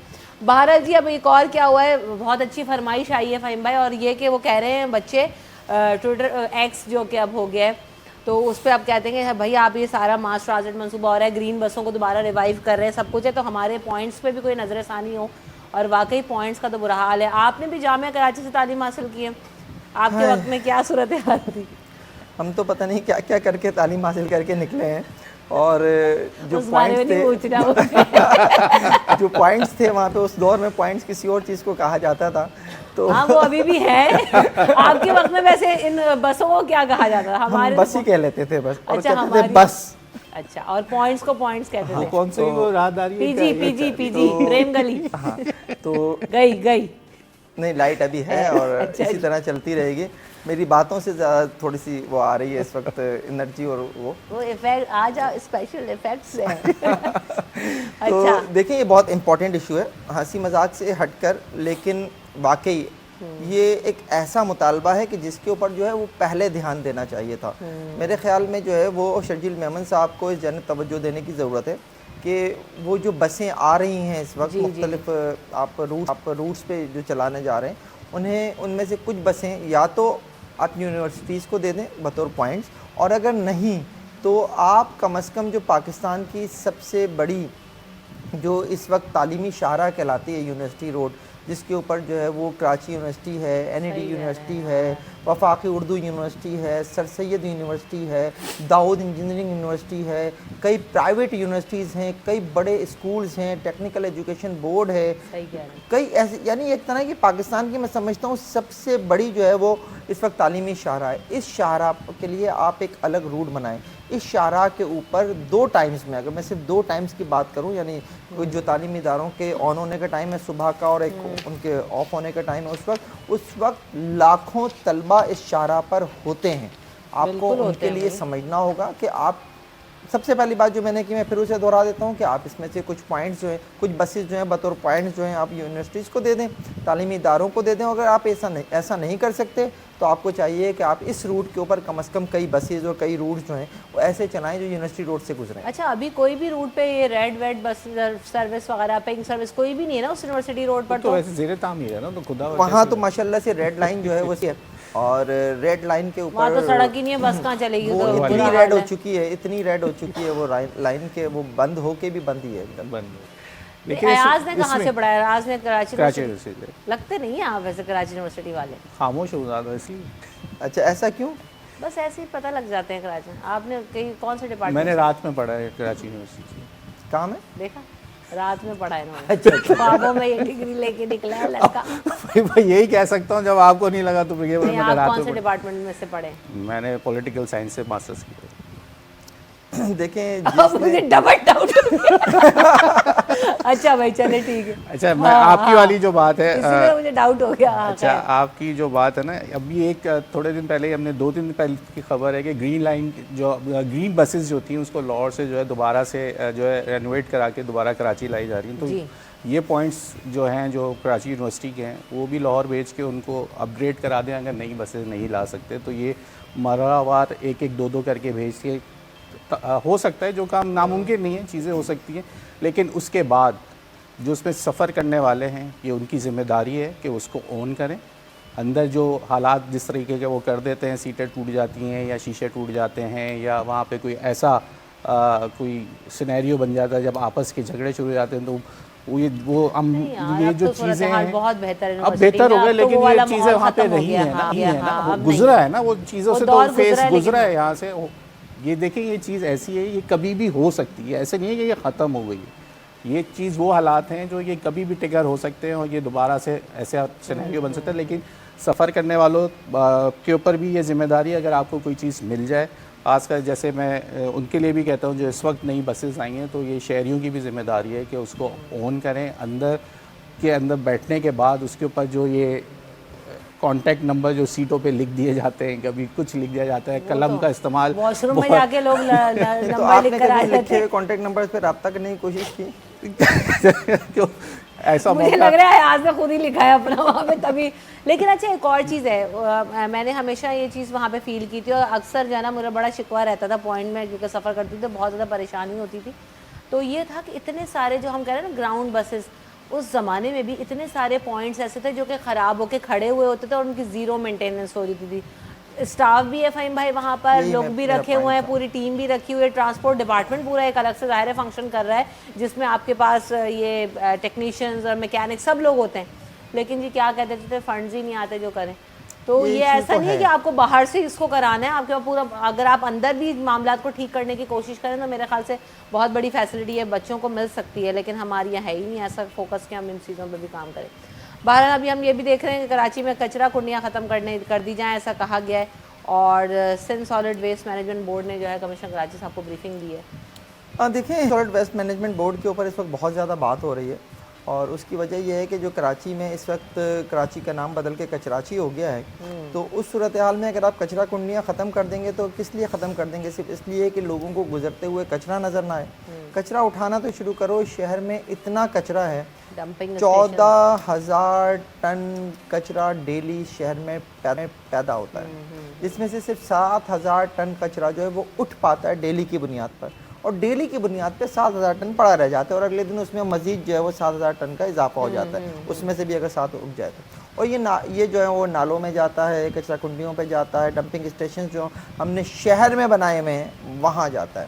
भारत जी, अब एक और क्या हुआ है, बहुत अच्छी फरमाइश आई है फ़हीम भाई, और ये कि वो कह रहे हैं बच्चे ट्विटर एक्स जो कि अब हो गया है, तो उस पर आप कहते हैं कि भाई आप ये सारा मास ट्रांजिट मंसूबा हो रहा है, ग्रीन बसों को दोबारा रिवाइव कर रहे हैं, सब कुछ है, तो हमारे पॉइंट्स पे भी कोई नज़रसानी हो। और वाकई पॉइंट्स का तो बुरा हाल है। आपने भी जामिया कराची से तालीम हासिल की है, आपके वक्त में क्या सूरत हाल थी? हम तो पता नहीं क्या क्या करके तालीम हासिल करके निकले हैं। और जो उस बारे में पॉइंट्स नहीं पूछना। जो पॉइंट्स थे वहाँ पे, उस दौर में पॉइंट्स किसी और चीज़ को कहा जाता था। तो हाँ, वो अभी भी है। आपके वक्त में वैसे इन बसों को क्या कहा जाता था? हम हमारे बस ही कह लेते थे बस, और अच्छा, कहते थे हमारी- बस। अच्छा, और पॉइंट्स को पॉइंट्स कहते वो थे। कौन सी वो राहदारी है पीजी क्या? पीजी पीजी प्रेम गली। हाँ, तो गई गई। नहीं, लाइट अभी है और अच्छा, इसी तरह चलती रहेगी। मेरी बातों से ज़्यादा थोड़ी सी वो आ रही है इस वक्त एनर्जी, और वो इफेक्ट आज स्पेशल इफेक्ट्स हैं। तो अच्छा, देखिए, ये बहुत इंपॉर्टेंट इशू है, हंसी मजाक से हटकर, लेकिन वाकई ये एक ऐसा मुतालबा है कि जिसके ऊपर जो है वो पहले ध्यान देना चाहिए था। मेरे ख्याल में जो है वो शर्जील मेमन साहब को इस जन तवज्जो देने की ज़रूरत है कि वो जो बसें आ रही हैं इस वक्त, जी, जी। मुख्तलिफ आप रूट्स पे जो चलाने जा रहे हैं, उन्हें उनमें से कुछ बसें या तो आप यूनिवर्सिटीज़ को दे दें बतौर पॉइंट्स, और अगर नहीं तो आप कम से कम जो पाकिस्तान की सबसे बड़ी जो इस वक्त तालीमी शाहरा कहलाती है यूनिवर्सिटी रोड, जिसके ऊपर जो है वो कराची यूनिवर्सिटी है, एनईडी यूनिवर्सिटी है, वफाकी उर्दू यूनिवर्सिटी है, सर सैयद यूनिवर्सिटी है, दाऊद इंजीनियरिंग यूनिवर्सिटी है, कई प्राइवेट यूनिवर्सिटीज़ हैं, कई बड़े स्कूल्स हैं, टेक्निकल एजुकेशन बोर्ड है, सही कह रहे हैं। कई ऐसे, यानी एक तरह की पाकिस्तान की मैं समझता हूँ सबसे बड़ी जो है वो इस वक्त तालीमी शाहरा है। इस शाहरा के लिए आप एक अलग रूट बनाएं। इस शाहरा के ऊपर 2 टाइम्स में, अगर मैं सिर्फ 2 टाइम्स की बात करूं, यानी कोई जो तालीमी इदारों के ऑन होने का टाइम है सुबह का और एक उनके ऑफ होने का टाइम है, उस वक्त लाखों तलबा इस शाहरा पर होते हैं। आपको बिल्कुल होते उनके हैं लिए भाई। समझना होगा कि आप, सबसे पहली बात जो मैंने की, मैं फिर उसे दोहरा देता हूँ कि आप इसमें से कुछ पॉइंट्स जो हैं, कुछ बसेस जो हैं बतौर पॉइंट्स जो हैं आप यूनिवर्सिटीज़ को दे दें, तालीमी इदारों को दे दें। अगर आप ऐसा नहीं कर सकते तो आपको चाहिए कि आप इस रूट के ऊपर कम से कम कई बसेज और कई रूट जो हैं वो ऐसे चलाएं जो यूनिवर्सिटी रोड से गुजरें। अच्छा, अभी कोई भी रूट पे ये रेड वेड बस सर्विस वगैरह, पिंक सर्विस कोई भी नहीं है ना उस यूनिवर्सिटी रोड पर? तो वैसे ज़ेरे तामीर है ना, तो खुदा वहाँ तो माशाल्लाह से रेड लाइन जो है वो है, और रेड लाइन के वहाँ तो ऊपर सड़क ही नहीं है, बस कहाँ चलेगी? वो तो इतनी बुरा रेड हाल हो है। चुकी है, इतनी रेड हो चुकी है वो लाइन के, वो बंद होके भी बंद ही है एकदम। बंद। अयाज ने कहाँ से पढ़ा है? अयाज ने कराची कराची यूनिवर्सिटी। यूनिवर्सिटी लगते नहीं है आप वैसे कराची यूनिवर्सिटी वाले। खामोश हो ज़्यादा इसलिए। अच्छा, ऐसा क्यों? बस ऐसे ही पता लग जाते हैं कराची। आपने कहीं कौन से डिपार्टमेंट? मैंने रात में पढ़ा है कराची यूनिवर्सिटी। काम है। देखा, रात में पढ़ा है इन्होंने। अच्छा, ख्वाबों में ये डिग्री लेके निकला है लड़का। भाई यही कह सकता हूँ, जब आपको नहीं लगा तो ये नहीं, मैं आप रात कौन से में डिपार्टमेंट में से पढ़े? मैंने पॉलिटिकल साइंस से मास्टर्स किया। देखें अब मुझे डबल डाउट। अच्छा भाई, चले ठीक है। अच्छा, मैं आपकी वाली जो बात है, इसी में मुझे डाउट हो गया। हाँ, अच्छा खैर। आपकी जो बात है ना, अभी एक थोड़े दिन पहले हमने 2 दिन पहले की खबर है कि ग्रीन लाइन जो ग्रीन बसेस जो थी उसको लाहौर से जो है दोबारा से जो है रेनोवेट करा के दोबारा कराची लाई जा रही हैं। जी। तो ये पॉइंट्स जो हैं जो कराची यूनिवर्सिटी के हैं वो भी लाहौर भेज के उनको अपग्रेड करा दें। अगर नई बसेस नहीं ला सकते तो ये मरहलावार 1-1, 2-2 करके भेज के हो सकता है, जो काम नामुमकिन नहीं है, चीज़ें हो सकती हैं, लेकिन उसके बाद जो उसमें सफ़र करने वाले हैं ये उनकी ज़िम्मेदारी है कि उसको ऑन करें। अंदर जो हालात जिस तरीके के वो कर देते हैं, सीटें टूट जाती हैं या शीशे टूट जाते हैं या वहाँ पे कोई ऐसा कोई सिनेरियो बन जाता है जब आपस के झगड़े शुरू हो जाते हैं, तो वो हम यार, ये अब जो तो चीज़ें सूरत-ए-हाल हैं बहुत बेहतर है अब यूनिवर्सिटी बेहतर हो में, गए, अब तो लेकिन वो ये वाला चीज़ें माहौल वहाँ पे खत्म हो रही गया। हैं ना, हाँ, नहीं है ना, हाँ, वो अब गुजरा नहीं। है ना, वो चीज़ों वो से तो दौर फेस गुजरा है, गुजरा लेकिन है यहाँ से। ये देखिए, ये चीज़ ऐसी है, ये कभी भी हो सकती है, ऐसे नहीं है कि ये ख़त्म हो गई है। ये चीज़ वो हालात हैं जो ये कभी भी ट्रिगर हो सकते हैं और ये दोबारा से ऐसा सिनेरियो बन सकता है। लेकिन सफ़र करने वालों के ऊपर भी ये जिम्मेदारी है, अगर आपको कोई चीज़ मिल जाए, खासकर जैसे मैं उनके लिए भी कहता हूँ जो इस वक्त नई बसेस आई हैं, तो ये शहरियों की भी जिम्मेदारी है कि उसको ऑन करें। अंदर बैठने के बाद उसके ऊपर जो ये कॉन्टैक्ट नंबर जो सीटों पे लिख दिए जाते हैं, कभी कुछ लिख दिया जाता है, कलम का इस्तेमाल वॉशरूम में जाके लोग तो नंबर आपने लिख कर आ कभी लिखे जाते हुए हैं। कॉन्टैक्ट नंबर पे रब्ता करने की कोशिश की? क्यों ऐसा मुझे मौका लग रहा है आज से खुद ही लिखा है अपना वहाँ पे तभी। लेकिन अच्छा एक और चीज़ है, मैंने हमेशा ये चीज़ वहाँ पे फील की थी और अक्सर जो है ना मेरा बड़ा शिकवा रहता था पॉइंट में, क्योंकि सफ़र करती थी तो बहुत ज़्यादा परेशानी होती थी। तो ये था कि इतने सारे जो हम कह रहे हैं ना ग्राउंड बसेस, उस ज़माने में भी इतने सारे पॉइंट्स ऐसे थे जो कि ख़राब होके खड़े हुए होते थे और उनकी ज़ीरो मेंटेनेंस हो जाती थी। स्टाफ भी है फ़हीम भाई वहाँ पर, यही लोग भी मेरा रखे हुए हैं, point था। पूरी टीम भी रखी हुई है, ट्रांसपोर्ट डिपार्टमेंट पूरा एक अलग से ज़ाहिर फंक्शन कर रहा है जिसमें आपके पास ये टेक्नीशियंस और मैकेनिक सब लोग होते हैं। लेकिन जी क्या कहते थे, फंड्स ही नहीं आते जो करें। तो ये ये issue ऐसा तो नहीं है है। कि आपको बाहर से इसको कराना है, आपके पास पूरा, अगर आप अंदर भी मामला को ठीक करने की कोशिश करें तो मेरे ख्याल से बहुत बड़ी फैसिलिटी है, बच्चों को मिल सकती है। लेकिन हमारे यहाँ है ही नहीं ऐसा फोकस कि हम इन चीज़ों पर भी काम करें। बहरहाल अभी हम ये भी देख रहे हैं कि कराची में कचरा कुंडियाँ ख़त्म कर दी जाएँ, ऐसा कहा गया है। और Sindh solid waste management board ने जो है कमिश्नर कराची साहब को ब्रीफिंग दी है। हाँ, देखिए सॉलिड वेस्ट मैनेजमेंट बोर्ड के ऊपर इस वक्त बहुत ज़्यादा बात हो रही है और उसकी वजह यह है कि जो कराची में इस वक्त कराची का नाम बदल के कचराची हो गया है, तो उस सूरत हाल में अगर आप कचरा कुंडियाँ ख़त्म कर देंगे तो किस लिए ख़त्म कर देंगे? सिर्फ इसलिए कि लोगों को गुजरते हुए कचरा नज़र ना आए। कचरा उठाना तो शुरू करो। शहर में इतना कचरा है, डंपिंग 14,000 टन कचरा डेली शहर में पैदा होता है, जिसमें से सिर्फ 7,000 टन कचरा जो है वो उठ पाता है डेली की बुनियाद पर, और डेली की बुनियाद पे 7,000 टन पड़ा रह जाता है और अगले दिन उसमें मजीद जो है वो 7,000 टन का इजाफा हो जाता है, उसमें से भी अगर 7 उग जाए तो। और ये जो है वो नालों में जाता है, कचरा कुंडियों पे जाता है, डंपिंग स्टेशन जो हमने शहर में बनाए हुए हैं वहाँ जाता है,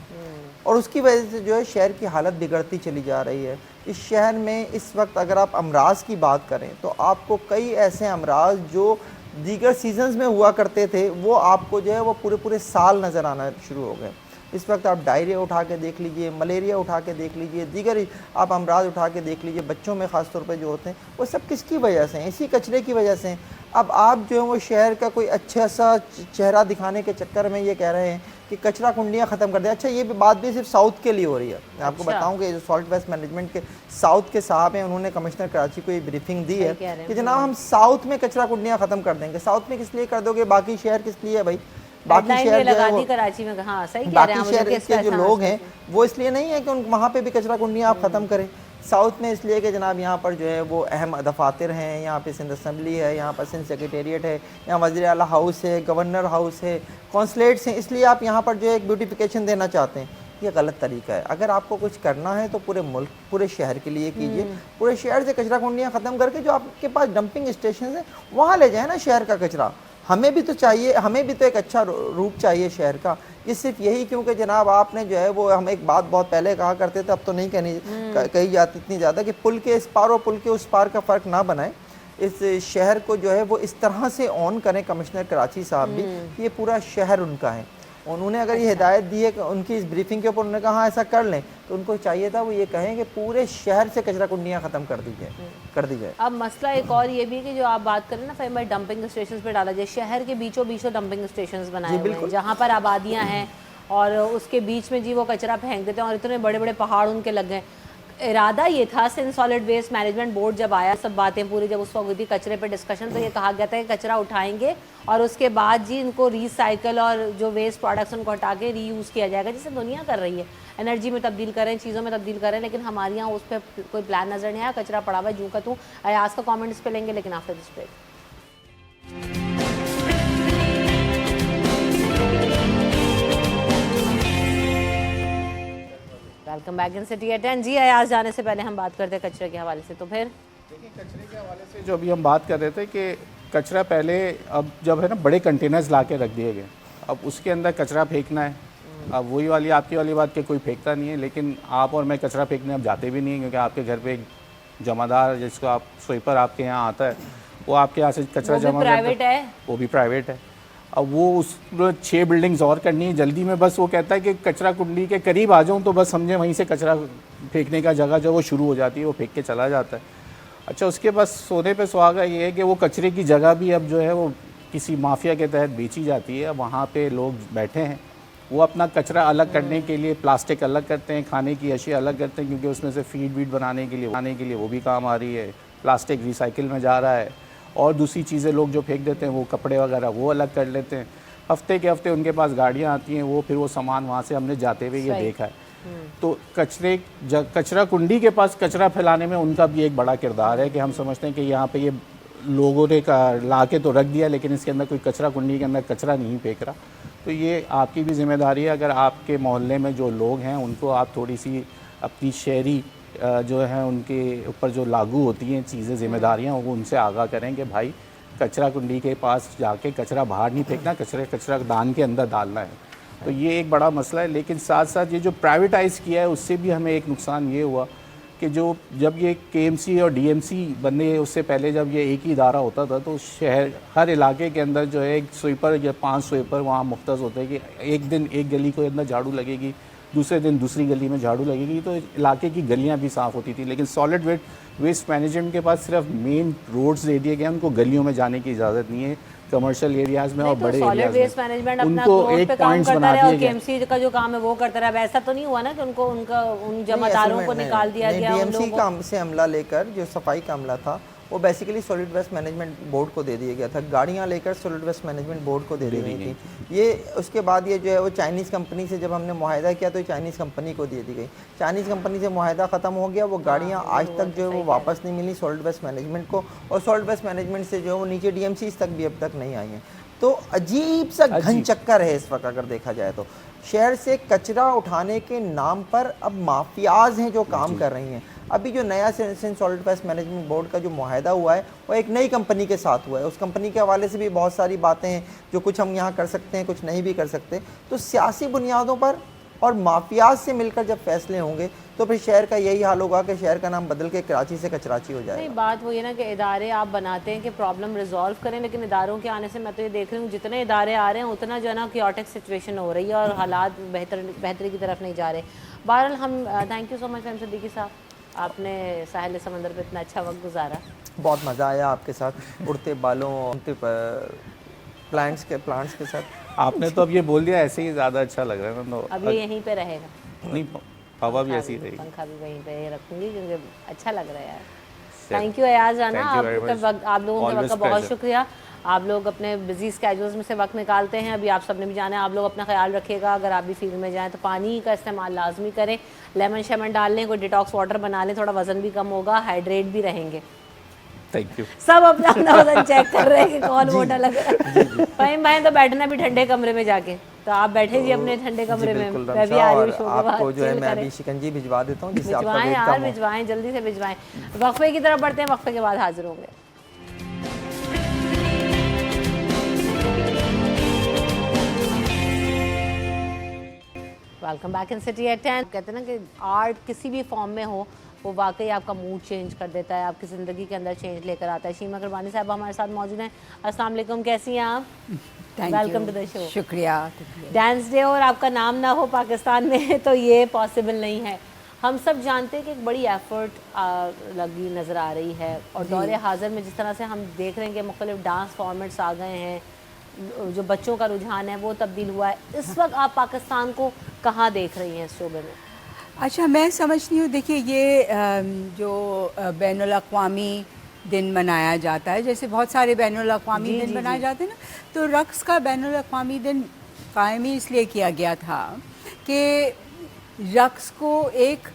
और उसकी वजह से जो है शहर की हालत बिगड़ती चली जा रही है। इस शहर में इस वक्त अगर आप अमराज की बात करें तो आपको कई ऐसे अमराज जो दीगर सीजन्स में हुआ करते थे वो आपको जो है वो पूरे साल नज़र आना शुरू हो गए। इस वक्त आप डायरिया उठा के देख लीजिए, मलेरिया उठा के देख लीजिए, दीगर आप अमराज उठा के देख लीजिए, बच्चों में ख़ास तौर पे जो होते हैं वो सब किसकी वजह से हैं? इसी कचरे की वजह से हैं। अब आप जो है वो शहर का कोई अच्छा सा चेहरा दिखाने के चक्कर में ये कह रहे हैं कि कचरा कुंडियाँ ख़त्म कर दें। अच्छा, ये बात भी सिर्फ साउथ के लिए हो रही है। मैं आपको बताऊँ कि जो सॉल्ट वेस्ट मैनेजमेंट के साउथ के साहब हैं, उन्होंने कमिश्नर कराची को ये ब्रीफिंग दी है कि जनाब हम साउथ में कचरा कुंडियाँ ख़त्म कर देंगे। साउथ में किस लिए कर दोगे? बाकी शहर किस लिए है भाई? बाकी शहर जो है वो कराची में, हाँ सही कह रहे बाकी हैं, शहर के जो लोग हैं वो इसलिए नहीं है कि उन वहाँ पे भी कचरा कुंडियाँ आप ख़त्म करें। साउथ में इसलिए कि जनाब यहाँ पर जो है वो अहम दफातर हैं, यहाँ पे सिंध असम्बली है, यहाँ पर सिंध सेक्रेटेरिएट है, यहाँ वज़ीर आला हाउस है, गवर्नर हाउस है, कौंसलेट्स हैं, इसलिए आप यहाँ पर जो है एक ब्यूटिफिकेशन देना चाहते हैं। ये गलत तरीका है। अगर आपको कुछ करना है तो पूरे मुल्क, पूरे शहर के लिए कीजिए। पूरे शहर से कचरा कुंडियाँ ख़त्म करके जो आपके पास डंपिंग स्टेशन है वहाँ ले जाए ना शहर का कचरा। हमें भी तो चाहिए, हमें भी तो एक अच्छा रूप चाहिए शहर का। ये सिर्फ यही क्योंकि जनाब आपने जो है वो, हम एक बात बहुत पहले कहा करते थे, अब तो नहीं कही जाती इतनी ज़्यादा, कि पुल के इस पार और पुल के उस पार का फ़र्क ना बनाए। इस शहर को जो है वो इस तरह से ऑन करें कमिश्नर कराची साहब भी, ये पूरा शहर उनका है। उन्होंने अगर ये हिदायत दी है कि उनकी इस ब्रीफिंग के ऊपर उन्होंने कहा ऐसा कर लें, तो उनको चाहिए था वो ये कहें कि पूरे शहर से कचरा कुंडियाँ ख़त्म कर दी जाए। अब मसला एक और ये भी है कि जो आप बात करें ना फ़हीम भाई, डंपिंग स्टेशन पे डाला जाए। शहर के बीचों बीचों डंपिंग स्टेशन बनाए हुए हैं जहाँ पर आबादियाँ हैं और उसके बीच में जी वो कचरा फेंक देते हैं और इतने बड़े बड़े पहाड़ उनके लग गए। इरादा ये था, Sindh solid waste management board जब आया, सब बातें पूरी जब उस वक्त हुई थी कचरे पे डिस्कशन, तो ये कहा गया था कि कचरा उठाएंगे और उसके बाद जी इनको रीसाइकल और जो वेस्ट प्रोडक्ट्स उनको हटा के रीयूज़ किया जाएगा, जैसे दुनिया कर रही है। एनर्जी में तब्दील करें, चीज़ों में तब्दील करें, लेकिन हमारे यहाँ उस पर कोई प्लान नज़र नहीं आया। कचरा पड़ा हुआ है जूँ का तू। अयाज का कॉमेंट इस पर लेंगे, लेकिन after this break. Welcome back in city at 10। जी अयाज, जाने से पहले हम बात करते हैं कचरे के हवाले से, तो फिर देखिए कचरे के हवाले से जो अभी हम बात कर रहे थे कि कचरा पहले, अब जब है ना बड़े कंटेनर्स ला के रख दिए गए, अब उसके अंदर कचरा फेंकना है। अब वही वाली आपकी वाली बात कि कोई फेंकता नहीं है, लेकिन आप और मैं कचरा फेंकने अब जाते भी नहीं हैं, क्योंकि आपके घर पे जमादार जिसको आप स्वीपर आपके यहाँ आता है, वो आपके यहाँ से कचरा जमा प्राइवेट है, वो भी प्राइवेट है। अब वो उस 6 बिल्डिंग्स और करनी है जल्दी में, बस वो कहता है कि कचरा कुंडी के करीब आ जाऊँ तो बस समझे वहीं से कचरा फेंकने का जगह जो वो शुरू हो जाती है, वो फेंक के चला जाता है। अच्छा, उसके पास सोने पे सुहागा ये है कि वो कचरे की जगह भी अब जो है वो किसी माफिया के तहत बेची जाती है। अब वहाँ पे लोग बैठे हैं, वो अपना कचरा अलग करने के लिए प्लास्टिक अलग करते हैं, खाने की अशिया अलग करते हैं, क्योंकि उसमें से फीड वीड बनाने के लिए वो भी काम आ रही है। प्लास्टिक रिसाइकिल में जा रहा है, और दूसरी चीज़ें लोग जो फेंक देते हैं, वो कपड़े वगैरह वो अलग कर लेते हैं। हफ्ते के हफ्ते उनके पास गाड़ियाँ आती हैं, वो फिर वो सामान वहाँ से हमने जाते हुए ये देखा है। तो कचरा कुंडी के पास कचरा फैलाने में उनका भी एक बड़ा किरदार है कि हम समझते हैं कि यहाँ पे ये लोगों ने ला के तो रख दिया, लेकिन इसके अंदर कोई कचरा कुंडी के अंदर कचरा नहीं फेंक रहा। तो ये आपकी भी जिम्मेदारी है, अगर आपके मोहल्ले में जो लोग हैं उनको आप थोड़ी सी अपनी शहरी जो है उनके ऊपर जो लागू होती हैं चीज़ें, जिम्मेदारियाँ, वो उनसे आगाह करें कि भाई कचरा कुंडी के पास जाके कचरा बाहर नहीं फेंकना, कचरा दान के अंदर डालना है। तो ये एक बड़ा मसला है। लेकिन साथ साथ ये जो प्राइवेटाइज़ किया है उससे भी हमें एक नुकसान ये हुआ कि जब ये KMC और DMC बने, उससे पहले जब ये एक ही इदारा होता था, तो शहर हर इलाके के अंदर जो है एक स्वीपर या 5 स्वीपर वहाँ मुख्तस होते हैं कि एक दिन एक गली को अंदर झाड़ू लगेगी, दूसरे दिन दूसरी गली में झाड़ू लगेगी, तो इलाके की गलियाँ भी साफ़ होती थी। लेकिन सॉलिड वेस्ट मैनेजमेंट के पास सिर्फ मेन रोड्स दे दिए गए, उनको गलियों में जाने की इजाज़त नहीं है। कमर्शियल एरियाज़ में और बड़े सॉलिड वेस्ट मैनेजमेंट अपना ग्रोथ पे काम करता रहा और KMC का जो काम है वो करता रहा। वैसा तो नहीं हुआ ना कि उनको उन जमादारों को निकाल दिया गया। DMC काम से अमला लेकर जो सफाई का अमला था वो basically solid waste management board को दे दिया गया था। गाड़ियाँ लेकर सॉलिड वेस्ट मैनेजमेंट बोर्ड को दे दी गई थी। ये उसके बाद ये जो है वो चाइनीज़ कंपनी से जब हमने मुआहदा किया तो चाइनीज़ कंपनी को दे दी गई। चाइनीज़ कंपनी से मुआहदा ख़त्म हो गया, वो गाड़ियाँ आज तक जो है वो वापस नहीं मिली सॉलिड वेस्ट मैनेजमेंट को, और सॉलिड वेस्ट मैनेजमेंट से जो है वो नीचे DMCs तक भी अब तक नहीं आई हैं। तो अजीब सा घन चक्कर है इस वक्त अगर देखा जाए तो। शहर से कचरा उठाने के नाम पर अब माफियाज हैं जो काम कर रही हैं। अभी जो नया सॉलिड वेस्ट मैनेजमेंट बोर्ड का जो मुआहदा हुआ है वो एक नई कंपनी के साथ हुआ है। उस कंपनी के हवाले से भी बहुत सारी बातें हैं जो कुछ हम यहाँ कर सकते हैं, कुछ नहीं भी कर सकते। तो सियासी बुनियादों पर और माफियाज से मिलकर जब फैसले होंगे तो फिर शहर का यही हाल होगा कि शहर का नाम बदल के कराची से कचराची हो जाएगा। नहीं, बात वो ये ना कि इदारे आप बनाते हैं कि प्रॉब्लम रिजॉल्व करें, लेकिन इदारों के आने से मैं तो ये देख रही हूँ जितने इदारे आ रहे हैं उतना जो है ना क्योटिक सिचुएशन हो रही है और हालात बेहतरी की तरफ नहीं जा रहे। बहरहाल हम thank you so much Faham Siddiqui साहब, आपने साहिल समंदर पे इतना अच्छा वक्त गुजारा। बहुत मज़ा आया आपके साथ उड़ते बालों प्लांट्स के साथ। आपने तो अब ये बोल दिया ऐसे ही ज़्यादा अच्छा लग रहा है ना। अब ये यहीं पे रहेगा, नहीं हवा भी ऐसी रहेगी, पंखा भी वहीं पे रखूंगी क्योंकि अच्छा लग रहा है यार। थैंक यू अयाज राना, आप लोगों के वक्त का बहुत शुक्रिया। आप लोग अपने बिजी स्केड्यूल्स में से वक्त निकालते हैं, अभी आप सब ने भी जाना है। आप लोग अपना ख्याल रखिएगा, अगर आप भी फील्ड में जाएँ तो पानी का इस्तेमाल लाजमी करें, लेमन शेमन डाल लें, कोई डिटॉक्स वाटर बना लें, थोड़ा वजन भी कम होगा, हाइड्रेट भी रहेंगे। Thank you. सब अपना अपना वजन चेक कर रहे हैं कि कौन मोटा लग रहा है। फहीम भाई तो बैठना भी ठंडे कमरे में जाके, तो आप बैठे जी अपने ठंडे कमरे में। मैं भी आ रही हूँ आपको जो है मैं अभी शिकंजी भिजवा देता हूँ जिससे आपका वेट कम हो। भिजवाएं, जल्दी से भिजवाएं। वक्फे की तरफ बढ़ते हैं, वक्फे के बाद हाजिर होंगे। Welcome back in city at 10। कहते हैं ना कि आर्ट किसी भी फॉर्म में हो वो वाकई आपका मूड चेंज कर देता है, आपकी ज़िंदगी के अंदर चेंज लेकर आता है। शीमा कुरबानी साहब हमारे साथ मौजूद हैं। अस्सलाम वालेकुम, कैसी हैं आप? Welcome to the show. शुक्रिया। डांस डे और आपका नाम ना हो पाकिस्तान में तो ये पॉसिबल नहीं है। हम सब जानते हैं कि एक बड़ी एफर्ट लगी नज़र आ रही है, और दौरे हाजिर में जिस तरह से हम देख रहे हैं कि मुख्तलिफ डांस फॉर्मेट्स आ गए हैं, जो बच्चों का रुझान है वो तब्दील हुआ है। इस वक्त आप पाकिस्तान को कहाँ देख रही हैं इस शोबे में? अच्छा, मैं समझती हूँ, देखिए ये जो बैनुल अक़वामी दिन मनाया जाता है, जैसे बहुत सारे बैनुल अक़वामी दिन मनाए जाते हैं ना, तो रक़्स का बैनुल अक़वामी दिन कायम ही इसलिए किया गया था कि रक़्स को एक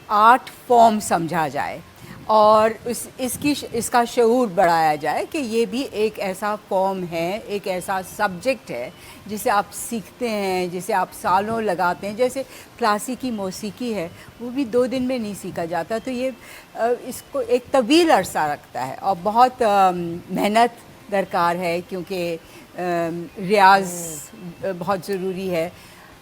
आर्ट फॉर्म समझा जाए और इसका शऊर बढ़ाया जाए कि ये भी एक ऐसा फॉर्म है, एक ऐसा सब्जेक्ट है जिसे आप सीखते हैं, जिसे आप सालों लगाते हैं। जैसे क्लासिकी मौसीकी है, वो भी 2 दिन में नहीं सीखा जाता, तो ये इसको एक तवील अरसा रखता है और बहुत मेहनत दरकार है, क्योंकि रियाज बहुत ज़रूरी है।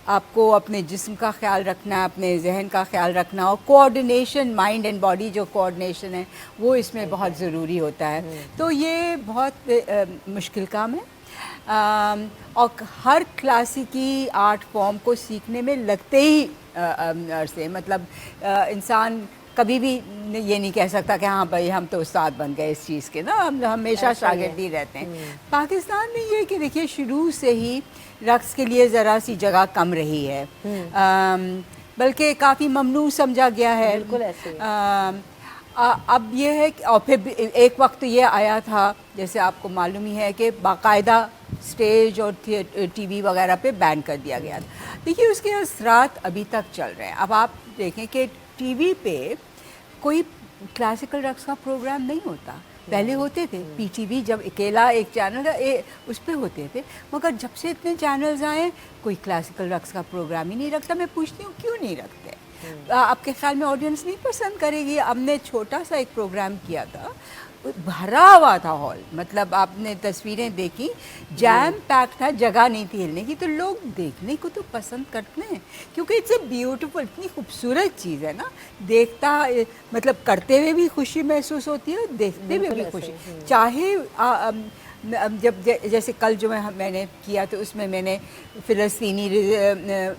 आपको अपने जिस्म का ख्याल रखना है, अपने जहन का ख्याल रखना, और कोऑर्डिनेशन, माइंड एंड बॉडी जो कोऑर्डिनेशन है वो इसमें बहुत ज़रूरी होता है। तो ये बहुत मुश्किल काम है। और हर क्लासिकी आर्ट फॉर्म को सीखने में लगते ही अरसे, मतलब इंसान कभी भी ये नहीं कह सकता कि हाँ भाई हम तो उस्ताद बन गए इस चीज़ के ना, हम हमेशा शागिर्द ही रहते हैं। पाकिस्तान में ये कि देखिए शुरू से ही रक्स के लिए ज़रा सी जगह कम रही है, बल्कि काफ़ी ममनू समझा गया है। बिल्कुल ऐसे ही। अब ये है कि और फिर एक वक्त ये आया था, जैसे आपको मालूम ही है, कि बाकायदा स्टेज और टीवी वगैरह पे बैन कर दिया गया था। देखिए उसके असरात अभी तक चल रहे हैं। अब आप देखें कि टीवी पे कोई क्लासिकल रक्स का प्रोग्राम नहीं होता। पहले होते थे, पीटीवी जब अकेला एक चैनल उस पर होते थे, मगर जब से इतने चैनल्स आए कोई क्लासिकल रक्स का प्रोग्राम ही नहीं रखता। मैं पूछती हूँ क्यों नहीं रखते? आपके ख्याल में ऑडियंस नहीं पसंद करेगी? हमने छोटा सा एक प्रोग्राम किया था, भरा हुआ था हॉल, मतलब आपने तस्वीरें देखी, जैम पैक था, जगह नहीं थी हिलने की। तो लोग देखने को तो पसंद करते हैं क्योंकि इट्स अ ब्यूटीफुल, इतनी खूबसूरत चीज़ है ना, देखता मतलब करते हुए भी खुशी महसूस होती है, देखते हुए भी खुशी। चाहे जब जैसे कल जो मैंने किया तो उसमें मैंने फ़िलिस्तीनी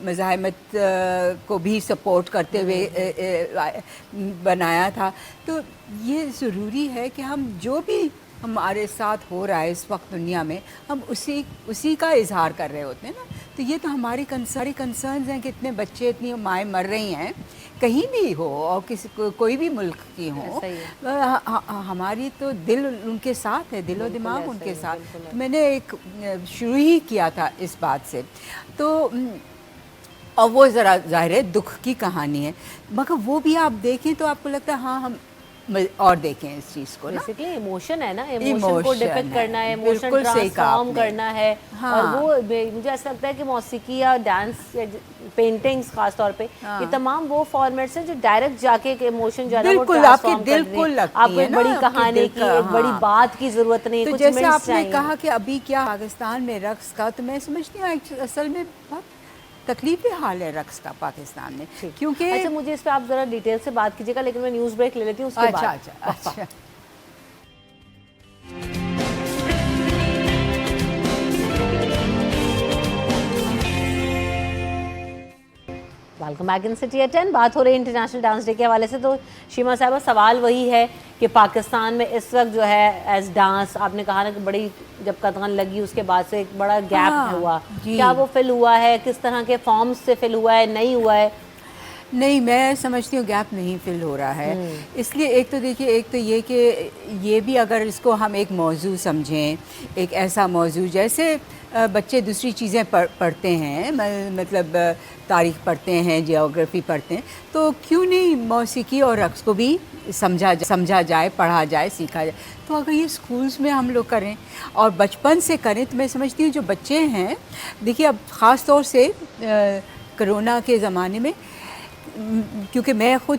मज़ाहमत को भी सपोर्ट करते हुए बनाया था। तो ये ज़रूरी है कि हम जो भी हमारे साथ हो रहा है इस वक्त दुनिया में, हम उसी का इजहार कर रहे होते हैं ना। तो ये तो हमारी सारी कंसर्न्स हैं कि इतने बच्चे, इतनी माएँ मर रही हैं, कहीं भी हो और कोई भी मुल्क की हो, हमारी तो दिल उनके साथ है, दिलो दिमाग उनके साथ। तो मैंने एक शुरू ही किया था इस बात से। तो और वो ज़रा ज़ाहिर है दुख की कहानी है, मगर वो भी आप देखें तो आपको लगता है हाँ हम और देखें इस चीज़ को। बेसिकली इमोशन है ना, इमोशन को डिपिक्ट करना है, इमोशन बिल्कुल सही कहा ट्रांसफॉर्म आपने। करना है। हाँ। और वो मुझे ऐसा लगता है कि मौसीकी या डांस या पेंटिंग्स खास तौर पे, ये तमाम वो फॉर्मेट्स हैं जो डायरेक्ट जाके एक इमोशन जो है ना वो बिल्कुल आपके ट्रांसफॉर्म दिल कर को रही है। लगती आपको है एक ना, बड़ी आपके कहानी दिल की, का, एक बड़ी हाँ। बात की जरूरत नहीं है, तो कुछ जैसे मिनट्स आपने चाहिए। कहा कि अभी क्या पाकिस्तान में रक्स का, तो मैं समझती हूँ असल में बहुत तकलीफी हाल है रक्स का पाकिस्तान में, क्योंकि अच्छा मुझे इस पे आप जरा डिटेल से बात कीजिएगा, लेकिन मैं न्यूज़ ब्रेक ले लेती हूँ उसके अच्छा बाद। अच्छा अच्छा welcome back in city at 10। बात हो रही है इंटरनेशनल डांस डे के हवाले से। तो शीमा साहबा, सवाल वही है कि पाकिस्तान में इस वक्त जो है एज डांस, आपने कहा ना कि बड़ी जब कदगन लगी उसके बाद से एक बड़ा गैप हुआ, क्या वो फिल हुआ है? किस तरह के फॉर्म्स से फिल हुआ है, नहीं हुआ है? नहीं, मैं समझती हूँ गैप नहीं फिल हो रहा है। इसलिए एक तो देखिए, एक तो ये कि ये भी अगर इसको हम एक मौजू समझें, एक ऐसा मौजू जैसे बच्चे दूसरी चीज़ें पढ़ते हैं, मतलब तारीख़ पढ़ते हैं, जियोग्राफी पढ़ते हैं, तो क्यों नहीं मौसीकी और रक्स को भी समझा जाए, पढ़ा जाए, सीखा जाए। तो अगर ये स्कूल्स में हम लोग करें और बचपन से करें, तो मैं समझती हूँ जो बच्चे हैं, देखिए अब ख़ास तौर से कोरोना के ज़माने में, क्योंकि मैं खुद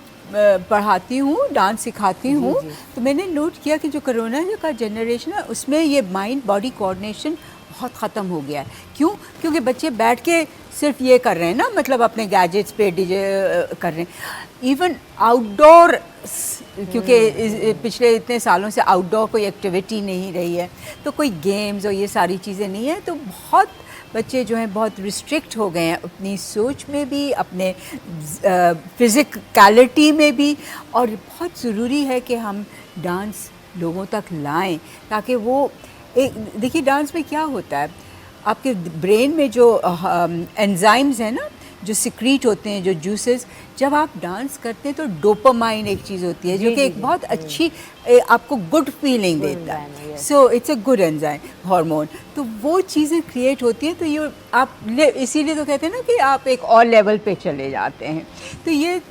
पढ़ाती हूँ, डांस सिखाती हूँ, तो मैंने नोट किया कि जो कोरोना का जनरेशन है उसमें ये माइंड बॉडी कोऑर्डिनेशन बहुत ख़त्म हो गया है। क्यों? क्योंकि बच्चे बैठ के सिर्फ ये कर रहे हैं ना, मतलब अपने गैजेट्स पे डीजे कर रहे हैं। इवन आउटडोर, क्योंकि पिछले इतने सालों से आउटडोर कोई एक्टिविटी नहीं रही है, तो कोई गेम्स और ये सारी चीज़ें नहीं है, तो बहुत बच्चे जो हैं बहुत रिस्ट्रिक्ट हो गए हैं अपनी सोच में भी, अपने फिज़िकलिटी में भी। और बहुत ज़रूरी है कि हम डांस लोगों तक लाएं, ताकि वो एक, देखिए डांस में क्या होता है, आपके ब्रेन में जो एंजाइम्स हैं ना, जो सिक्रीट होते हैं, जो जूसेस, जब आप डांस करते हैं तो डोपामाइन एक चीज़ होती है जो कि एक बहुत अच्छी आपको गुड फीलिंग देता है। So it's a good enzyme hormone. तो वो चीज़ें क्रिएट होती हैं, तो ये आप इसीलिए तो कहते हैं ना कि आप एक और लेवल पे चले जाते हैं। तो ये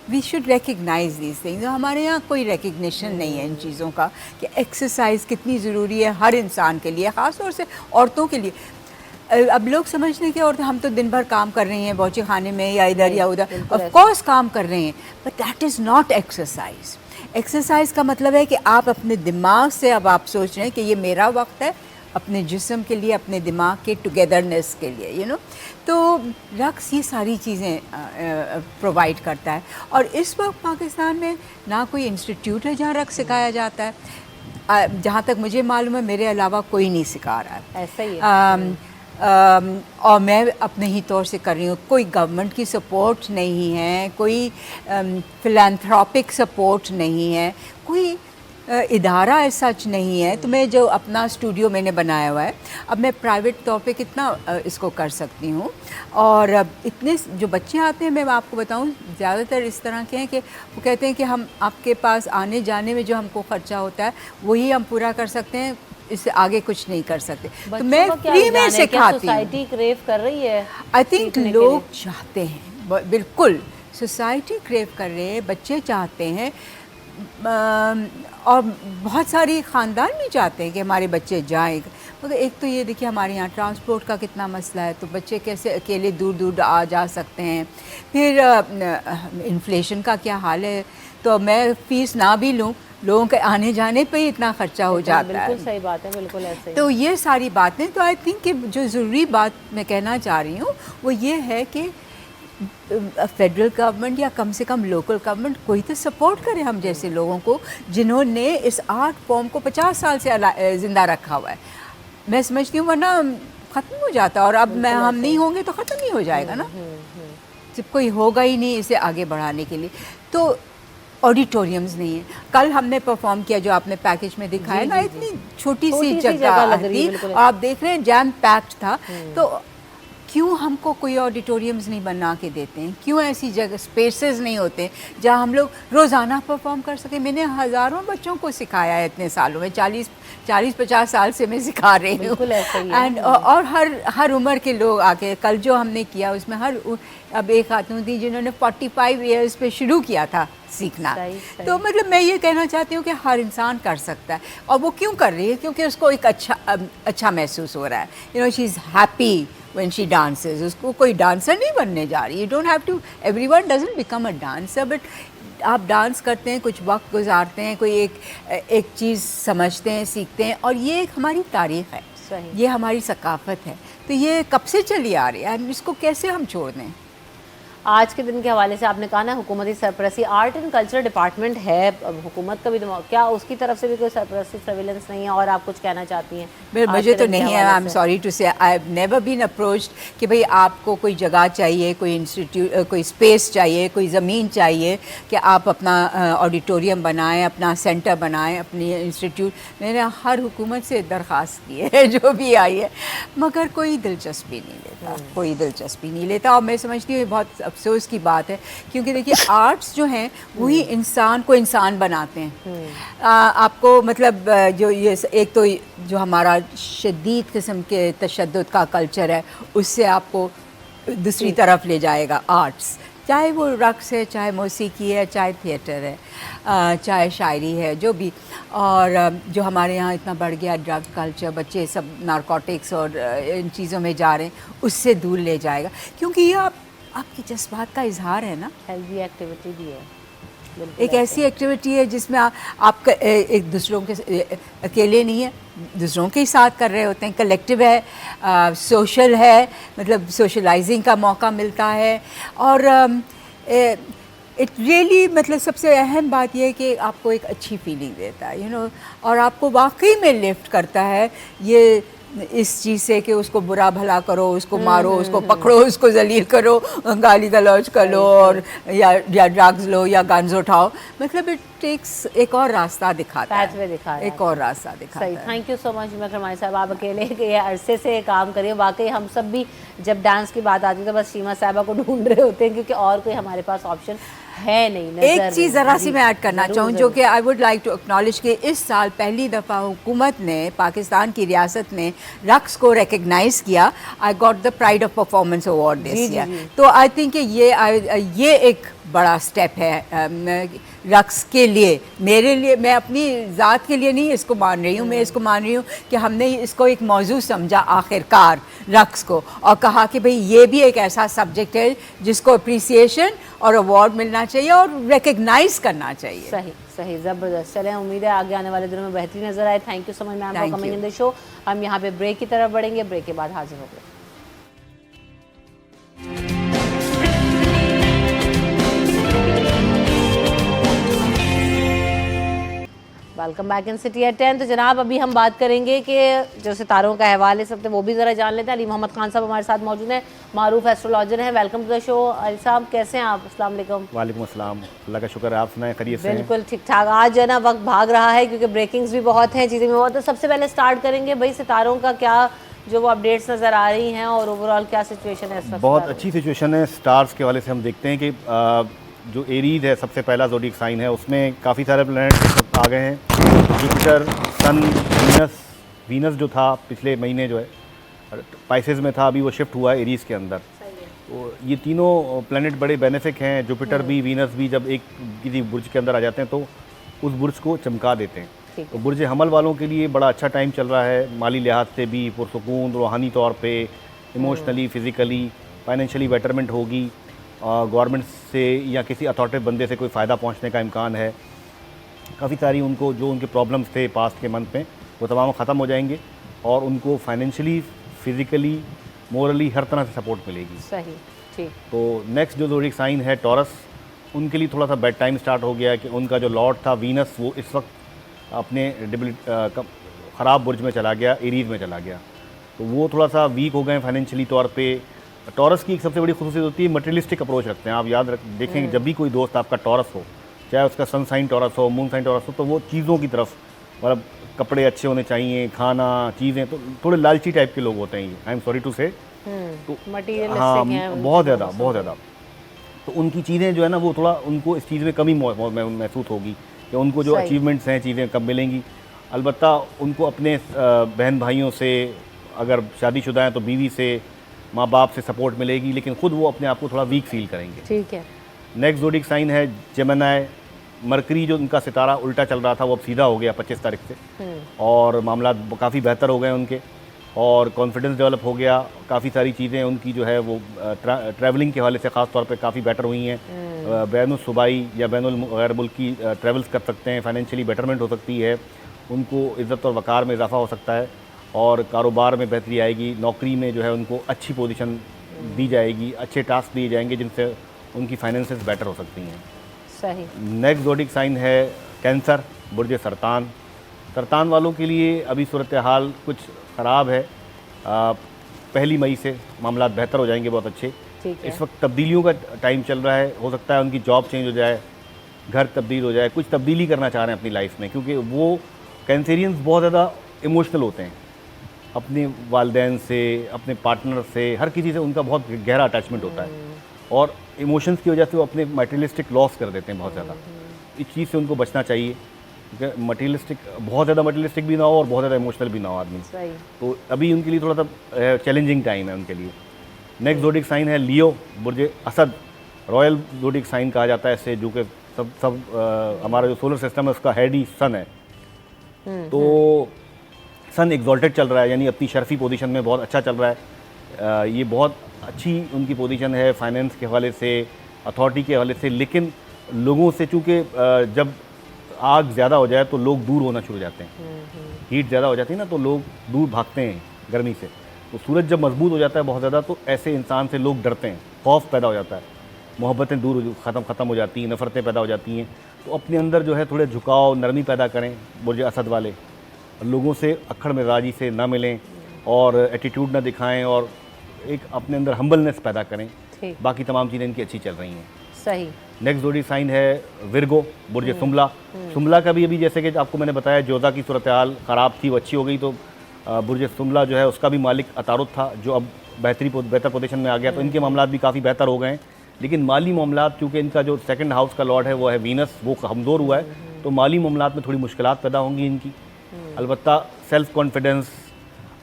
we should recognise these things. हमारे यहाँ कोई रिकग्निशन नहीं है इन चीज़ों का कि एक्सरसाइज कितनी ज़रूरी है हर इंसान के लिए, ख़ास तौर से औरतों के लिए। अब लोग समझते हैं कि और हम तो दिन भर काम कर रही हैं बौची खाने में या इधर या उधर, ऑफ कोर्स काम कर रहे हैं, but that is not exercise. Exercise का मतलब है कि आप अपने दिमाग से अब आप सोच रहे हैं कि ये मेरा वक्त है अपने जिस्म के लिए, अपने दिमाग के टुगेदरनेस के लिए, यू नो। तो रक्स ये सारी चीज़ें प्रोवाइड करता है। और इस वक्त पाकिस्तान में ना कोई इंस्टीट्यूट है जहाँ रक्स सिखाया जाता है। जहाँ तक मुझे मालूम है मेरे अलावा कोई नहीं सिखा रहा है। ऐसा ही है। और मैं अपने ही तौर से कर रही हूँ। कोई गवर्नमेंट की सपोर्ट नहीं है, कोई फिलैंथ्रोपिक सपोर्ट नहीं है, कोई इदारा ऐसा सच नहीं है। तो मैं जो अपना स्टूडियो मैंने बनाया हुआ है, अब मैं प्राइवेट तौर पे कितना इसको कर सकती हूँ। और इतने जो बच्चे आते हैं, मैं आपको बताऊँ, ज़्यादातर इस तरह के हैं कि वो कहते हैं कि हम आपके पास आने जाने में जो हमको ख़र्चा होता है वही हम पूरा कर सकते हैं, इससे आगे कुछ नहीं कर सकते। तो मैं फ्री में सिखाती हूँ। सोसाइटी क्रेव कर रही है, आई थिंक लोग चाहते हैं, बिल्कुल सोसाइटी क्रेव कर रहे हैं, बच्चे चाहते हैं, और बहुत सारी ख़ानदान भी चाहते हैं कि हमारे बच्चे जाएं। मगर एक तो ये देखिए हमारे यहाँ ट्रांसपोर्ट का कितना मसला है, तो बच्चे कैसे अकेले दूर दूर आ जा सकते हैं। फिर इन्फ्लेशन का क्या हाल है, तो मैं फ़ीस ना भी लूँ, लोगों के आने जाने पे ही इतना ख़र्चा हो जाता है। बिल्कुल सही बात है, बिल्कुल ऐसे ही। तो ये सारी बातें, तो आई थिंक कि जो ज़रूरी बात मैं कहना चाह रही हूँ वो ये है कि फेडरल गवर्नमेंट या कम से कम लोकल गवर्नमेंट कोई तो सपोर्ट करे हम जैसे लोगों को, जिन्होंने इस आर्ट फॉर्म को 50 साल से ज़िंदा रखा हुआ है। मैं समझती हूँ वरना ख़त्म हो जाता, और अब हम नहीं होंगे तो ख़त्म ही हो जाएगा ना। जब कोई होगा ही नहीं इसे आगे बढ़ाने के लिए। तो ऑडिटोरियम्स नहीं है। कल हमने परफॉर्म किया जो आपने पैकेज में दिखाया ना, इतनी छोटी सी जगह थी, आप देख रहे हैं जैम पैक्ड था। तो क्यों हमको कोई ऑडिटोरियम्स नहीं बना के देते हैं? क्यों ऐसी जगह स्पेसेस नहीं होते जहां हम लोग रोज़ाना परफॉर्म कर सकें? मैंने हज़ारों बच्चों को सिखाया है इतने सालों में, 40-50 साल से मैं सिखा रही हूँ। एंड और हर उम्र के लोग आके, कल जो हमने किया उसमें अब एक खातून थी जिन्होंने 45 ईयर्स पे शुरू किया था सीखना। तो मतलब मैं ये कहना चाहती हूँ कि हर इंसान कर सकता है। और वो क्यों कर रही है? क्योंकि उसको एक अच्छा महसूस हो रहा है। You know, she is happy when she dances। उसको कोई डांसर नहीं बनने जा रही। You don't have to, everyone doesn't become a dancer, but आप डांस करते हैं, कुछ वक्त गुजारते हैं, कोई एक चीज़ समझते हैं, सीखते हैं, और ये एक हमारी तारीख़ है, ये हमारी सकाफ़त है। तो ये कब से चली आ रही है, इसको कैसे हम छोड़ दें? आज के दिन के हवाले से आपने कहा ना हुकूमती सरपरस्ती, आर्ट एंड कल्चर डिपार्टमेंट है हुकूमत का भी, क्या उसकी तरफ से भी कोई सरपरस्ती सर्विलेंस नहीं है? और आप कुछ कहना चाहती हैं? मुझे तो नहीं है। I am sorry to say, I have never been approached कि भाई आपको कोई जगह चाहिए, कोई इंस्टीट्यूट, कोई स्पेस चाहिए, कोई ज़मीन चाहिए कि आप अपना ऑडिटोरियम बनाएं, अपना सेंटर बनाएं, अपनी इंस्टीट्यूट। मैंने हर हुकूमत से दरख्वास्त की है जो भी आई है, मगर कोई दिलचस्पी नहीं लेता, कोई दिलचस्पी नहीं लेता। और मैं समझती हूँ बहुत अफसोस की बात है, क्योंकि देखिए आर्ट्स जो हैं वही इंसान को इंसान बनाते हैं। आपको मतलब जो ये एक तो जो हमारा शदीद किस्म के तशद्दुद का कल्चर है, उससे आपको दूसरी तरफ ले जाएगा आर्ट्स, चाहे वो रक्स है, चाहे मौसीकी है, चाहे थिएटर है, चाहे शायरी है, जो भी। और जो हमारे यहाँ इतना बढ़ गया ड्रग कल्चर, बच्चे सब नारकोटिक्स और इन चीज़ों में जा रहे हैं, उससे दूर ले जाएगा। क्योंकि ये आपके जज्बात का इजहार है ना, हेल्दी एक्टिविटी भी है, एक ऐसी एक्टिविटी है जिसमें आप एक दूसरों के अकेले नहीं है, दूसरों के साथ कर रहे होते हैं, कलेक्टिव है, सोशल है, मतलब सोशलाइजिंग का मौका मिलता है। और इट रियली, मतलब सबसे अहम बात यह है कि आपको एक अच्छी फीलिंग देता है, यू नो, और आपको वाकई में लिफ्ट करता है ये इस चीज़ से कि उसको बुरा भला करो, उसको मारो, उसको पकड़ो, उसको जलील करो, गाली गलौज करो, और या ड्रग्स लो या गन्स उठाओ। मतलब इट टेक्स एक और रास्ता दिखाता है, एक और रास्ता दिखाता है। थैंक यू सो मच मकरमाई साहब, आप अकेले ये अरसे से काम करिए। वाकई हम सब भी जब डांस की बात आती है तो बस शीमा साहिबा को ढूंढ रहे होते हैं, क्योंकि और कोई हमारे पास ऑप्शन है नहीं। एक चीज़ ज़रा सी मैं ऐड करना चाहूँ, जो कि I would like to acknowledge कि इस साल पहली दफ़ा हुकूमत ने, पाकिस्तान की रियासत ने रक्स को रिकग्नाइज किया। I got the pride of performance award this year. तो आई थिंक ये एक बड़ा स्टेप है रक्स के लिए, मेरे लिए। मैं अपनी ज़ात के लिए नहीं इसको मान रही हूँ, मैं इसको मान रही हूँ कि हमने इसको एक मौजू समझा आखिरकार रक्स को, और कहा कि भाई ये भी एक ऐसा सब्जेक्ट है जिसको अप्रिसिएशन और अवार्ड मिलना चाहिए और रिकग्नाइज करना चाहिए। सही सही, ज़बरदस्त। चलें, उम्मीद है आगे आने वाले दिनों में बेहतरी नजर आए। Thank you so much ma'am for Thank coming you. In the show. हम यहाँ पे ब्रेक की तरफ बढ़ेंगे, ब्रेक के बाद हाजिर हो गए। Welcome back in city at 10। तो जनाब अभी हम बात करेंगे कि जो सितारों का अहवाल इस वक्त वो भी ज़रा जान लेते हैं। अली मोहम्मद खान साहब हमारे साथ मौजूद हैं, मारूफ एस्ट्रोलॉजर हैं। Welcome to the show. Ali sahab कैसे हैं आप? अस्सलाम वालेकुम। वालेकुम अस्सलाम, अल्लाह का शुक्र है, आप सुनाएं, खैरियत से हैं? बिल्कुल ठीक ठाक। आज जो है ना वक्त भाग रहा है क्योंकि ब्रेकिंग्स भी बहुत हैं, चीज़ें भी बहुत। तो सबसे पहले स्टार्ट करेंगे भाई सितारों का क्या जो वो अपडेट्स नज़र आ रही हैं और ओवरऑल क्या सिचुएशन है इस वक्त? बहुत अच्छी सिचुएशन है। स्टार्स के वाले से हम देखते हैं कि जो एरीज है, सबसे पहला ज़ोडिक साइन है, उसमें काफ़ी सारे प्लैनेट आ गए हैं। जुपिटर, सन, वीनस जो था पिछले महीने जो है पाइसेस में था, अभी वो शिफ्ट हुआ है एरीज के अंदर। तो ये तीनों प्लैनेट बड़े बेनिफिक हैं। जुपिटर भी, वीनस भी जब एक किसी बुर्ज के अंदर आ जाते हैं तो उस बुर्ज को चमका देते हैं। तो बुर्ज हमल वालों के लिए बड़ा अच्छा टाइम चल रहा है, माली लिहाज से भी पुरसुकून, रूहानी तौर पे, इमोशनली, फिज़िकली, फाइनेंशियली बेटरमेंट होगी। गवर्नमेंट से या किसी अथॉरिटी बंदे से कोई फ़ायदा पहुंचने का इम्कान है। काफ़ी सारी उनको जो उनके प्रॉब्लम्स थे पास्ट के मंथ में वो तमाम ख़त्म हो जाएंगे और उनको फाइनेंशियली, फ़िज़िकली, मोरली हर तरह से सपोर्ट मिलेगी। सही, ठीक। तो नेक्स्ट जो ज़ोडिक साइन है टॉरस, उनके लिए थोड़ा सा बेड टाइम स्टार्ट हो गया है कि उनका जो लॉर्ड था वीनस वो इस वक्त अपने ख़राब बुर्ज में चला गया, एरीज में चला गया, तो वो थोड़ा सा वीक हो गए फाइनेंशियली तौर पे। टॉरस की एक सबसे बड़ी खूबियत होती है मटेरियलिस्टिक अप्रोच रखते हैं। आप याद देखेंगे जब भी कोई दोस्त आपका टॉरस हो, चाहे उसका सन साइन टॉरस हो, मून साइन टॉरस हो, तो वो चीज़ों की तरफ, मतलब कपड़े अच्छे होने चाहिए, खाना, चीज़ें, तो थोड़े लालची टाइप के लोग होते हैं ये, आई एम सॉरी टू से। तो हाँ, बहुत ज़्यादा। तो उनकी चीज़ें जो है ना वो थोड़ा उनको इस चीज़ में कमी महसूस होगी कि उनको जो अचीवमेंट्स हैं, चीज़ें कब मिलेंगी। अलबत्ता उनको अपने बहन भाइयों से, अगर शादीशुदा हैं तो बीवी से, माँ बाप से सपोर्ट मिलेगी, लेकिन ख़ुद वो अपने आप को थोड़ा वीक फील करेंगे। ठीक है। नेक्स्ट ज़ोडिक साइन है जेमिनी। मरकरी जो उनका सितारा उल्टा चल रहा था वो अब सीधा हो गया 25 तारीख से, और मामला काफ़ी बेहतर हो गए उनके, और कॉन्फिडेंस डेवलप हो गया। काफ़ी सारी चीज़ें उनकी जो है वो ट्रैवलिंग के हवाले से ख़ास तौर पे काफ़ी बेटर हुई हैं। बैनुल सूबाई या बैनुल गैर मुल्की ट्रैवल्स कर सकते हैं, फाइनेंशियली बेटरमेंट हो सकती है, उनको इज़्ज़त और वक़ार में इजाफा हो सकता है, और कारोबार में बेहतरी आएगी। नौकरी में जो है उनको अच्छी पोजीशन दी जाएगी, अच्छे टास्क दिए जाएंगे जिनसे उनकी फाइनेंसेस बेटर हो सकती हैं। सही। नेक्स्ट ज़ोडिक साइन है कैंसर, बुर्ज सरतान। सरतान वालों के लिए अभी सूरत हाल कुछ ख़राब है। 1 मई से मामला बेहतर हो जाएंगे, बहुत अच्छे। ठीक है। इस वक्त तब्दीलियों का टाइम चल रहा है, हो सकता है उनकी जॉब चेंज हो जाए, घर तब्दील हो जाए, कुछ तब्दीली करना चाह रहे हैं अपनी लाइफ में, क्योंकि वो कैंसेरियंस बहुत ज़्यादा इमोशनल होते हैं। अपने वालिदैन से, अपने पार्टनर से, हर किसी से उनका बहुत गहरा अटैचमेंट होता है, और इमोशंस की वजह से वो अपने मटेरियलिस्टिक लॉस कर देते हैं बहुत ज़्यादा। इस चीज़ से उनको बचना चाहिए, क्योंकि मटेरियलिस्टिक, बहुत ज़्यादा मटेरियलिस्टिक भी ना हो और बहुत ज़्यादा इमोशनल भी ना हो आदमी। सही। तो अभी उनके लिए थोड़ा सा चैलेंजिंग टाइम है उनके लिए। नेक्स्ट ज़ोडिक साइन है लियो, बुर्ज असद। रॉयल ज़ोडिक साइन कहा जाता है इससे, जो कि सब हमारा जो सोलर सिस्टम है उसका हेड ही सन है। तो सन एग्जॉल्टेड चल रहा है, यानी अपनी शर्फी पोजीशन में बहुत अच्छा चल रहा है। ये बहुत अच्छी उनकी पोजीशन है फाइनेंस के हवाले से, अथॉरिटी के हवाले से, लेकिन लोगों से चूँकि जब आग ज़्यादा हो जाए तो लोग दूर होना शुरू हो जाते हैं, हीट ज़्यादा हो जाती है ना, तो लोग दूर भागते हैं गर्मी से। तो सूरज जब मजबूत हो जाता है बहुत ज़्यादा, तो ऐसे इंसान से लोग डरते हैं, खौफ पैदा हो जाता है, मोहब्बतें दूर ख़त्म हो जाती हैं, नफ़रतें पैदा हो जाती हैं। तो अपने अंदर जो है थोड़े झुकाव, नरमी पैदा करें बुर्ज असद वाले, लोगों से अक्खड़ मिजाजी से ना मिलें और एटीट्यूड ना दिखाएं, और एक अपने अंदर हम्बलनेस पैदा करें। बाकी तमाम चीज़ें इनकी अच्छी चल रही हैं। सही। नेक्स्ट ज़ोडिक साइन है विर्गो, बुर्ज सुमला। सुमला का भी अभी जैसे कि आपको मैंने बताया जोधा की सूरत हाल ख़राब थी, वो अच्छी हो गई, तो बुर्ज सुमला जो है उसका भी मालिक अतारुद था, जो अब बेहतर पोजीशन में आ गया, तो इनके मामला भी काफ़ी बेहतर हो गए हैं। लेकिन माली मामला, चूँकि इनका जो सेकंड हाउस का लॉर्ड है वो है वीनस, वो कमज़ोर हुआ है, तो माली मामला में थोड़ी मुश्किलात पैदा होंगी इनकी। अलबत्ता सेल्फ़ कॉन्फिडेंस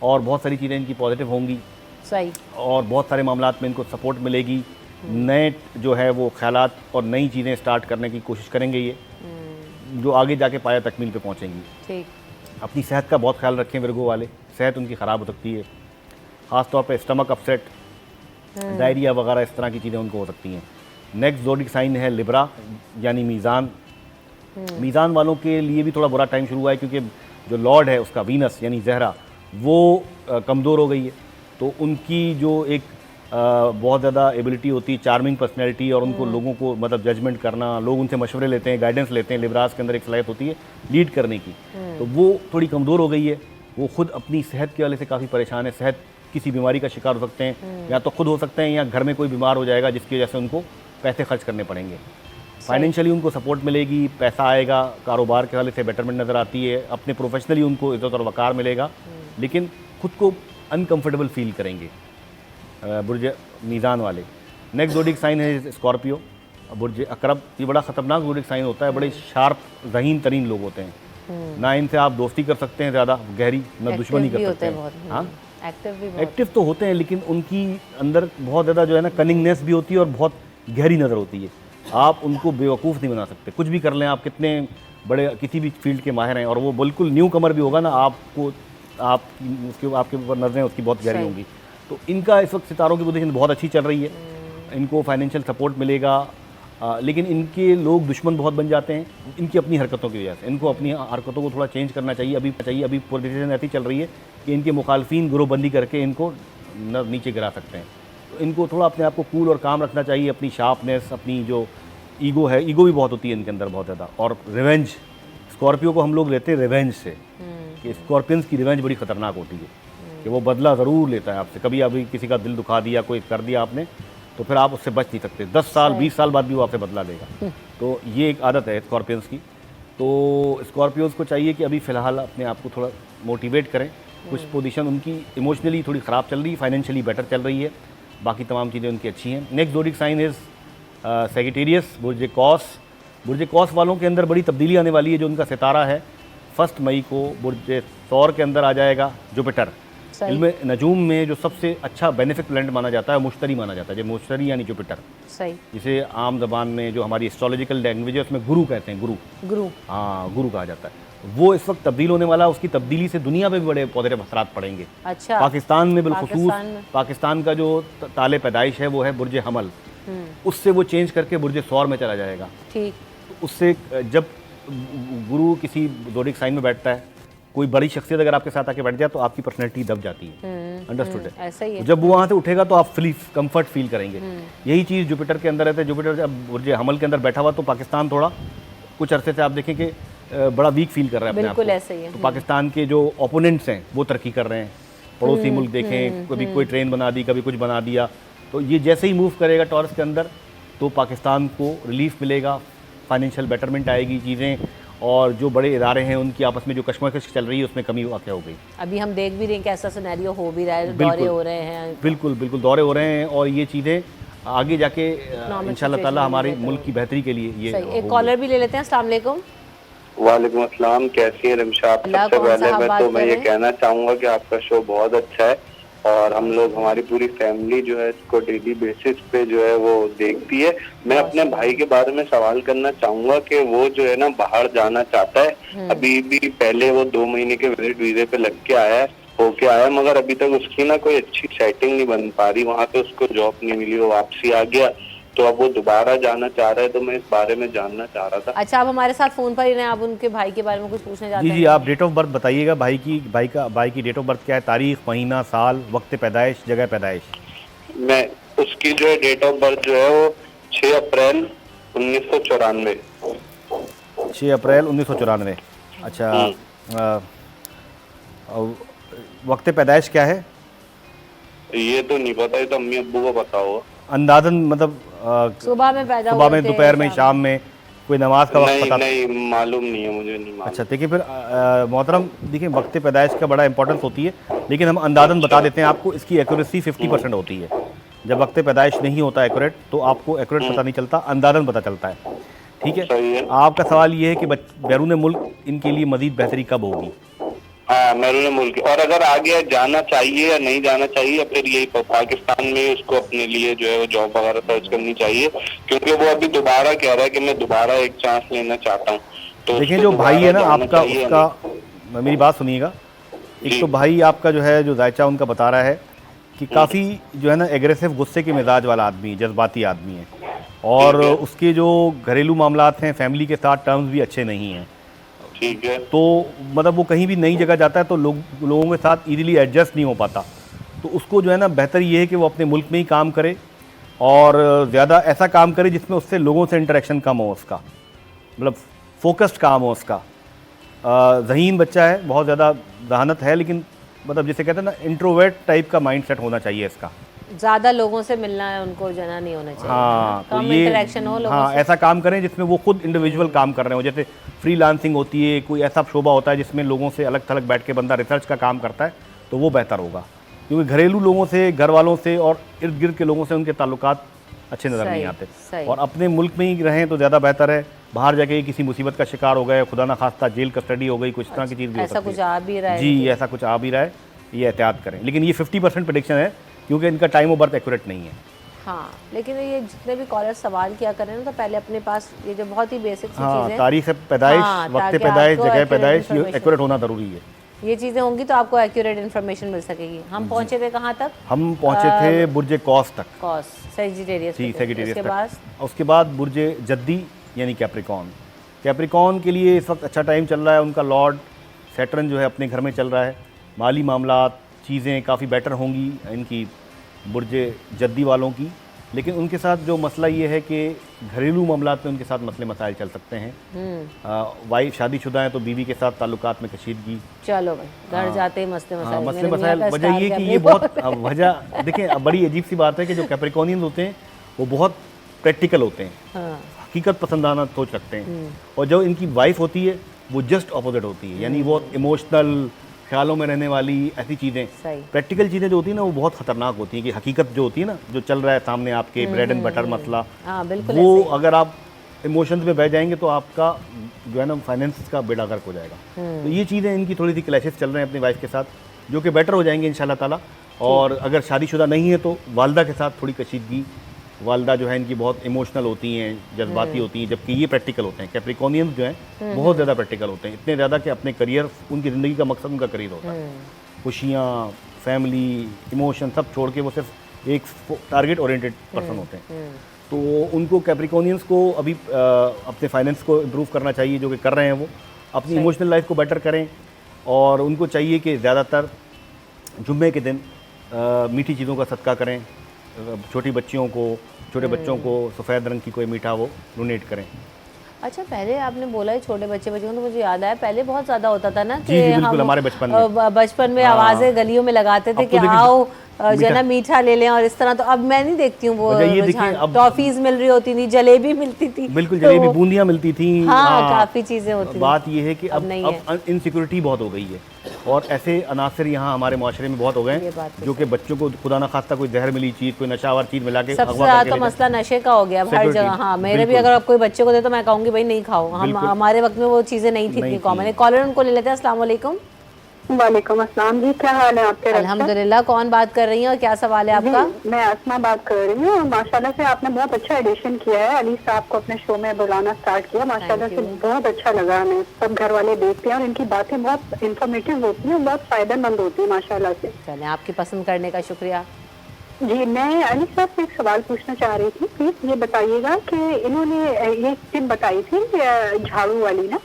और बहुत सारी चीज़ें इनकी पॉजिटिव होंगी। सही। और बहुत सारे मामलात में इनको सपोर्ट मिलेगी। नए जो है वो ख्यालात और नई चीज़ें स्टार्ट करने की कोशिश करेंगे ये, जो आगे जाके पाया तकमील पे पहुंचेंगी। ठीक। अपनी सेहत का बहुत ख्याल रखें विर्गो वाले, सेहत उनकी ख़राब हो सकती है, ख़ास तौर पे स्टमक अपसेट, डायरिया वगैरह इस तरह की चीज़ें उनको हो सकती हैं। नेक्स्ट ज़ोडिक साइन है लिब्रा, यानी मीज़ान। मीज़ान वालों के लिए भी थोड़ा बुरा टाइम शुरू हुआ है, क्योंकि जो लॉर्ड है उसका वीनस यानी जहरा वो कमज़ोर हो गई है। तो उनकी जो एक बहुत ज़्यादा एबिलिटी होती है, चार्मिंग पर्सनैलिटी, और उनको लोगों को मतलब जजमेंट करना, लोग उनसे मशवरे लेते हैं, गाइडेंस लेते हैं, लिबरास के अंदर एक सलाहियत होती है लीड करने की, तो वो थोड़ी कमज़ोर हो गई है। वो खुद अपनी सेहत के वाले से काफ़ी परेशान है, सेहत किसी बीमारी का शिकार हो सकते हैं, या तो खुद हो सकते हैं या घर में कोई बीमार हो जाएगा जिसकी वजह से उनको पैसे खर्च करने पड़ेंगे। फाइनेंशियली उनको सपोर्ट मिलेगी, पैसा आएगा, कारोबार के वाले से बेटरमेंट नज़र आती है, अपने प्रोफेशनली उनको इज़्ज़त और वक़ार मिलेगा, लेकिन खुद को अनकंफर्टेबल फील करेंगे बुर्ज मीज़ान वाले। नेक्स्ट ज़ोडिक साइन है स्कॉर्पियो, बुर्ज अकरब। ये बड़ा ख़तरनाक ज़ोडिक साइन होता है, बड़े शार्प ज़हीन तरीन लोग होते हैं, ना इनसे आप दोस्ती कर सकते हैं ज़्यादा गहरी, ना दुश्मनी कर सकते हैं। हाँ, एक्टिव तो होते हैं, लेकिन उनकी अंदर बहुत ज़्यादा जो है ना कनिंगनेस भी होती है और बहुत गहरी नज़र होती है। आप उनको बेवकूफ़ नहीं बना सकते, कुछ भी कर लें आप, कितने बड़े किसी भी फील्ड के माहिर हैं, और वो बिल्कुल न्यू कमर भी होगा ना, आपको आपके ऊपर नज़रें उसकी बहुत गहरी होंगी। तो इनका इस वक्त सितारों की पोजीशन बहुत अच्छी चल रही है, इनको फाइनेंशियल सपोर्ट मिलेगा, लेकिन इनके लोग दुश्मन बहुत बन जाते हैं इनकी अपनी हरकतों की वजह से। इनको अपनी हरकतों को थोड़ा चेंज करना चाहिए। अभी पोजीशन ऐसी चल रही है कि इनके मुखालफिन ग्रोहबंदी करके इनको नीचे गिरा सकते हैं। तो इनको थोड़ा अपने आप को कूल और काम रखना चाहिए, अपनी शार्पनेस, अपनी जो ईगो है, ईगो भी बहुत होती है इनके अंदर बहुत ज़्यादा, और रिवेंज। स्कॉर्पियो को हम लोग लेते हैं रिवेंज से, कि स्कॉर्पियंस की रिवेंज बड़ी ख़तरनाक होती है, कि वो बदला ज़रूर लेता है आपसे। कभी अभी किसी का दिल दुखा दिया, कोई कर दिया आपने, तो फिर आप उससे बच नहीं सकते, 10 साल 20 साल बाद भी वो आपसे बदला लेगा। तो ये एक आदत है स्कॉर्पियंस की। तो स्कॉर्पियोज़ को चाहिए कि अभी फ़िलहाल अपने आप को थोड़ा मोटिवेट करें। कुछ पोजीशन उनकी इमोशनली थोड़ी ख़राब चल रही है, फाइनेंशियली बेटर चल रही है, बाकी तमाम चीज़ें उनकी अच्छी हैं। Next zodiac sign is Sagittarius, बुर्ज कौस। बुर्ज कौस वालों के अंदर बड़ी तब्दीली आने वाली है। जो उनका सितारा है 1 मई को बुर्ज सौर के अंदर आ जाएगा जुपिटर। इल्म नजूम में जो सबसे अच्छा बेनिफिक प्लैनेट माना जाता है मुश्तरी माना जाता है, जो मुश्तरी यानी जुपिटर, सही, जिसे आम जबान में जो हमारी एस्ट्रोलॉजिकल लैंग्वेज है उसमें गुरु कहते हैं, गुरु, हाँ गुरु कहा जाता है। वो इस वक्त तब्दील होने वाला है। उसकी तब्दीली से दुनिया में भी बड़े पॉजिटिव असरात पड़ेंगे। अच्छा, पाकिस्तान में बिलखुसूस पाकिस्तान का जो ताले पैदाइश है वो है बुर्ज हमल, उससे वो चेंज करके बुर्ज सौर में चला जाएगा। ठीक, उससे जब गुरु किसी ज़ोडिक साइन में बैठता है, कोई बड़ी शख्सियत अगर आपके साथ आके बैठ जाए तो आपकी पर्सनैलिटी दब जाती है। अंडरस्टूड है, ऐसा ही है। जब वो वहाँ से उठेगा तो आप कंफर्ट फील करेंगे। यही चीज़ जुपिटर के अंदर रहता है। जुपिटर जब बुर्ज हमल के अंदर बैठा हुआ तो पाकिस्तान थोड़ा कुछ अरसे से आप देखें कि बड़ा वीक फील कर रहा है अपने आप को। बिल्कुल ऐसा ही है। तो पाकिस्तान के जो ओपोनेंट्स हैं वो तरक्की कर रहे हैं। पड़ोसी मुल्क देखें, कभी कोई ट्रेन बना दी, कभी कुछ बना दिया। तो ये जैसे ही मूव करेगा टॉरस के अंदर तो पाकिस्तान को रिलीफ मिलेगा, फाइनेंशियल बेटरमेंट आएगी चीज़ें, और जो बड़े इदारे हैं उनकी आपस में जो कश्मकश चल रही है उसमें कमी वाक़ हो गई। अभी हम देख भी रहे हैं कि ऐसा सिनेरियो हो भी रहा है, दौरे हो रहे हैं। बिल्कुल बिल्कुल दौरे हो रहे हैं, और ये चीज़ें आगे जाके इंशाल्लाह ताला हमारे मुल्क की बेहतरी के लिए ये एक कॉलर भी ले लेते हैं। अस्सलाम वालेकुम। वालेकुम अस्सलाम, कैसी हैं रमशा आप? सबसे पहले मैं तो मैं ये कहना चाहूँगा कि आपका शो बहुत अच्छा है, और हम लोग हमारी पूरी फैमिली जो है इसको डेली बेसिस पे जो है वो देखती है। मैं अपने भाई के बारे में सवाल करना चाहूंगा कि वो जो है ना बाहर जाना चाहता है। अभी भी पहले वो 2 महीने के विजिट वीजे पे लग के आया है, होके आया, मगर अभी तक उसकी ना कोई अच्छी सेटिंग नहीं बन पा रही, वहाँ पे उसको जॉब नहीं मिली, वो वापसी आ गया, तो अब वो दोबारा जाना चाह रहा है। तो मैं इस बारे में जानना चाह रहा था। अच्छा, आप हमारे साथ फोन पर ही रहे, आप उनके भाई के बारे में कुछ पूछने चाहते हैं? जी, आप डेट ऑफ बर्थ बताइएगा। भाई की डेट ऑफ बर्थ क्या है? तारीख, महीना, साल, वक्त पैदाइश, जगह पैदाइश। मैं उसकी जो है डेट ऑफ बर्थ जो है वो 6 अप्रैल 1994। 6 अप्रैल 1994। अच्छा, वक्त पैदाइश क्या है? ये तो नहीं पता, ये तो अम्मी अब्बू को पता होगा। अंदाजन मतलब सुबह में पैदा सुबह में, दोपहर में, शाम में, कोई नमाज का वक्त पता? नहीं मालूम नहीं है, मुझे नहीं मालूम। अच्छा, देखिए फिर मोहतरम, देखिए वक्त पैदाइश का बड़ा इंपॉर्टेंस होती है, लेकिन हम अंदाजन बता देते हैं आपको। इसकी एक्यूरेसी 50% होती है। जब वक्त पैदाइश नहीं होता एक्यूरेट तो आपको एक्यूरेट पता नहीं चलता, अंदाजन पता चलता है। ठीक है, आपका सवाल ये है कि बैरून मुल्क इनके लिए मजीद बेहतरी कब होगी? हाँ, बैरून मुल्क, और अगर आगे जाना चाहिए या नहीं जाना चाहिए, या फिर यही पाकिस्तान में उसको अपने लिए जो है वो जॉब वगैरह सर्च करनी चाहिए, क्योंकि वो अभी दोबारा कह रहा है कि मैं दोबारा एक चांस लेना चाहता हूँ। तो देखिए, जो भाई है ना आपका, उसका मेरी बात सुनिएगा। एक तो भाई आपका जो है, जो जायचा उनका बता रहा है कि काफ़ी जो है ना एग्रेसिव गुस्से के मिजाज वाला आदमी, जज्बाती आदमी है, और उसके जो घरेलू मामलात हैं, फैमिली के साथ टर्म्स भी अच्छे नहीं हैं। ठीक है। तो मतलब वो कहीं भी नई जगह जाता है तो लोगों के साथ इजीली एडजस्ट नहीं हो पाता। तो उसको जो है ना बेहतर ये है कि वो अपने मुल्क में ही काम करे और ज़्यादा ऐसा काम करे जिसमें उससे लोगों से इंटरेक्शन कम हो, उसका मतलब फोकस्ड काम हो उसका। ज़हीन बच्चा है, बहुत ज़्यादा जहानत है, लेकिन मतलब जिसे कहते हैं ना इंट्रोवर्ट टाइप का माइंड सेट होना चाहिए इसका। ज़्यादा लोगों से मिलना है उनको, जना नहीं होना चाहिए। हाँ, तो कम ये इंटरेक्शन हो लोगों हाँ, से। ऐसा काम करें जिसमें वो खुद इंडिविजुअल काम कर रहे हो, जैसे फ्रीलांसिंग होती है, कोई ऐसा शोबा होता है जिसमें लोगों से अलग थलग बैठ के बंदा रिसर्च का काम करता है, तो वो बेहतर होगा। क्योंकि घरेलू लोगों से, घर वालों से और इर्द गिर्द के लोगों से उनके ताल्लुकात अच्छे नज़र नहीं आते। सही। और अपने मुल्क में ही रहें तो ज़्यादा बेहतर है। बाहर जाके किसी मुसीबत का शिकार हो गए, खुदा ना खास्ता जेल कस्टडी हो गई, कुछ इस तरह की चीज़ भी हो ऐसा सकती कुछ है। आ भी रहा है। जी, ऐसा कुछ आ भी रहा है, ये एहतियात करें। लेकिन ये 50% प्रेडिक्शन है क्योंकि इनका टाइम ऑफ बर्थ एक्यूरेट नहीं है। हाँ, लेकिन ये जितने भी कॉलर सवाल किया करें ना, तो पहले अपने पास ये जो बहुत ही बेसिक सी हाँ, चीज़ें, तारीख पैदाइश, हाँ, वक्त ताकि पैदाइश, आपको जगह accurate पैदाइश, ये information- एक्यूरेट होना ज़रूरी है। ये चीज़ें होंगी तो आपको एक्यूरेट इन्फॉर्मेशन मिल सकेगी। हम पहुँचे थे कहाँ तक? हम पहुंचे थे बुर्ज कॉस तक। कॉस, सेजिटेरियस। जी, सेजिटेरियस उसके बाद तक। उसके बाद बुर्ज जद्दी यानी कैप्रिकॉर्न। कैप्रिकॉर्न के लिए इस वक्त अच्छा टाइम चल रहा है। उनका लॉर्ड सैटर्न जो है अपने घर में चल रहा है। माली मामलात, चीज़ें काफ़ी बेटर होंगी इनकी बुर्ज जद्दी वालों की। लेकिन उनके साथ जो मसला ये है कि घरेलू मामलात में उनके साथ मसले मसाइल चल सकते हैं। वाइफ शादीशुदा है तो बीवी के साथ ताल्लुकात में कशीदगी। चलो भाई, घर जाते ही मसले हाँ, मसाइल। मसले मेरे मसाइल मियाँ का वजह स्टार ये क्या कि अपने ये बहुत वजह देखें, अब बड़ी अजीब सी बात है कि जो कैप्रिकॉर्नियंस होते हैं वो बहुत प्रैक्टिकल होते हैं, हाँ, हकीकत पसंदाना सोच रखते हैं। और जो इनकी वाइफ होती है वो जस्ट ऑपोजिट होती है, यानी वो इमोशनल, ख्यालों में रहने वाली ऐसी चीज़ें, सही। प्रैक्टिकल चीज़ें जो होती हैं ना वो बहुत ख़तरनाक होती हैं। कि हकीकत जो होती है ना, जो चल रहा है सामने आपके, ब्रेड एंड बटर मसला, हाँ, बिल्कुल वो ऐसे ही। अगर आप इमोशंस में बह जाएंगे तो आपका जो है ना फाइनेंस का बेड़ा गर्क हो जाएगा। तो ये चीज़ें इनकी थोड़ी सी क्लैशेस चल रहे हैं अपनी वाइफ के साथ, जो कि बेटर हो जाएंगे इंशाल्लाह ताला। और अगर शादीशुदा नहीं है तो वालदा के साथ थोड़ी कशीदगी। वालदा जो है इनकी बहुत इमोशनल होती हैं, जज्बाती होती हैं, जबकि ये प्रैक्टिकल होते हैं। कैप्रिकॉर्नियंस जो हैं बहुत ज़्यादा प्रैक्टिकल होते हैं, इतने ज़्यादा कि अपने करियर, उनकी ज़िंदगी का मकसद उनका करियर होता है। खुशियाँ, फैमिली, इमोशन सब छोड़ के वो सिर्फ एक टारगेट ओरिएंटेड पर्सन होते हैं। तो उनको कैप्रिकॉर्नियंस को अभी अपने फाइनेंस को इम्प्रूव करना चाहिए, जो कि कर रहे हैं। वो अपनी इमोशनल लाइफ को बेटर करें और उनको चाहिए कि ज़्यादातर जुम्मे के दिन मीठी चीज़ों का सदका करें। छोटी बच्चियों को, छोटे बच्चों को सफ़ेद रंग की कोई मीठा वो डोनेट करें। अच्छा, पहले आपने बोला है छोटे बच्चे तो मुझे याद आया, पहले बहुत ज़्यादा होता था ना जी, कि जी, बिल्कुल, हम हमारे बचपन में। आवाज़ें गलियों में लगाते थे अब कि तो देखिए, आओ जो है ना मीठा ले लें, और इस तरह। तो अब मैं नहीं देखती हूँ वो वजह ये देखिए, रुझान। अब टॉफीज मिल रही होती थी, जलेबी मिलती थी, बिल्कुल, तो जलेबी, बूंदियाँ मिलती थी। हाँ, काफ़ी चीज़ें होती थी। बात ये है कि अब नहीं है। अब इनसिक्योरिटी बहुत हो गई है और ऐसे अनासर यहाँ हमारे माशरे में बहुत हो गए ये हैं, बात तो जो कि बच्चों को खुदा ना खास्ता कोई जहर मिली चीज़, कोई नशावर चीज़ मिला के सबसे अगवा ज़्यादा करके तो ले मसला नशे का हो गया अब हर Security, जगह। हाँ, मेरे भी बिल्कुल। अगर आप कोई बच्चे को दे तो मैं कहूँगी भाई नहीं खाओ। हम हमारे वक्त में वो चीज़ें नहीं थी इतनी नहीं कॉमन। थी। कॉलर उनको ले लेते हैं। अस्सलाम वालेकुम। वालेकुम अस्सलाम जी, क्या हाल है आपके? अल्हम्दुलिल्लाह। कौन बात कर रही हैं और क्या सवाल है आपका? जी, मैं आसमा बात कर रही हूँ। माशाल्लाह से आपने बहुत अच्छा एडिशन किया है, अली साहब को अपने शो में बुलाना स्टार्ट किया। माशाल्लाह से बहुत अच्छा लगा हमें। सब घर वाले देखते हैं और इनकी बातें बहुत इंफॉर्मेटिव होती हैं, बहुत फायदेमंद होती है माशाल्लाह से। चलें, आपकी पसंद करने का शुक्रिया। जी, मैं अली साहब से एक सवाल पूछना चाह रही थी। प्लीज ये बताइएगा कि इन्होंने ये टिप बताई थी झाड़ू वाली ना,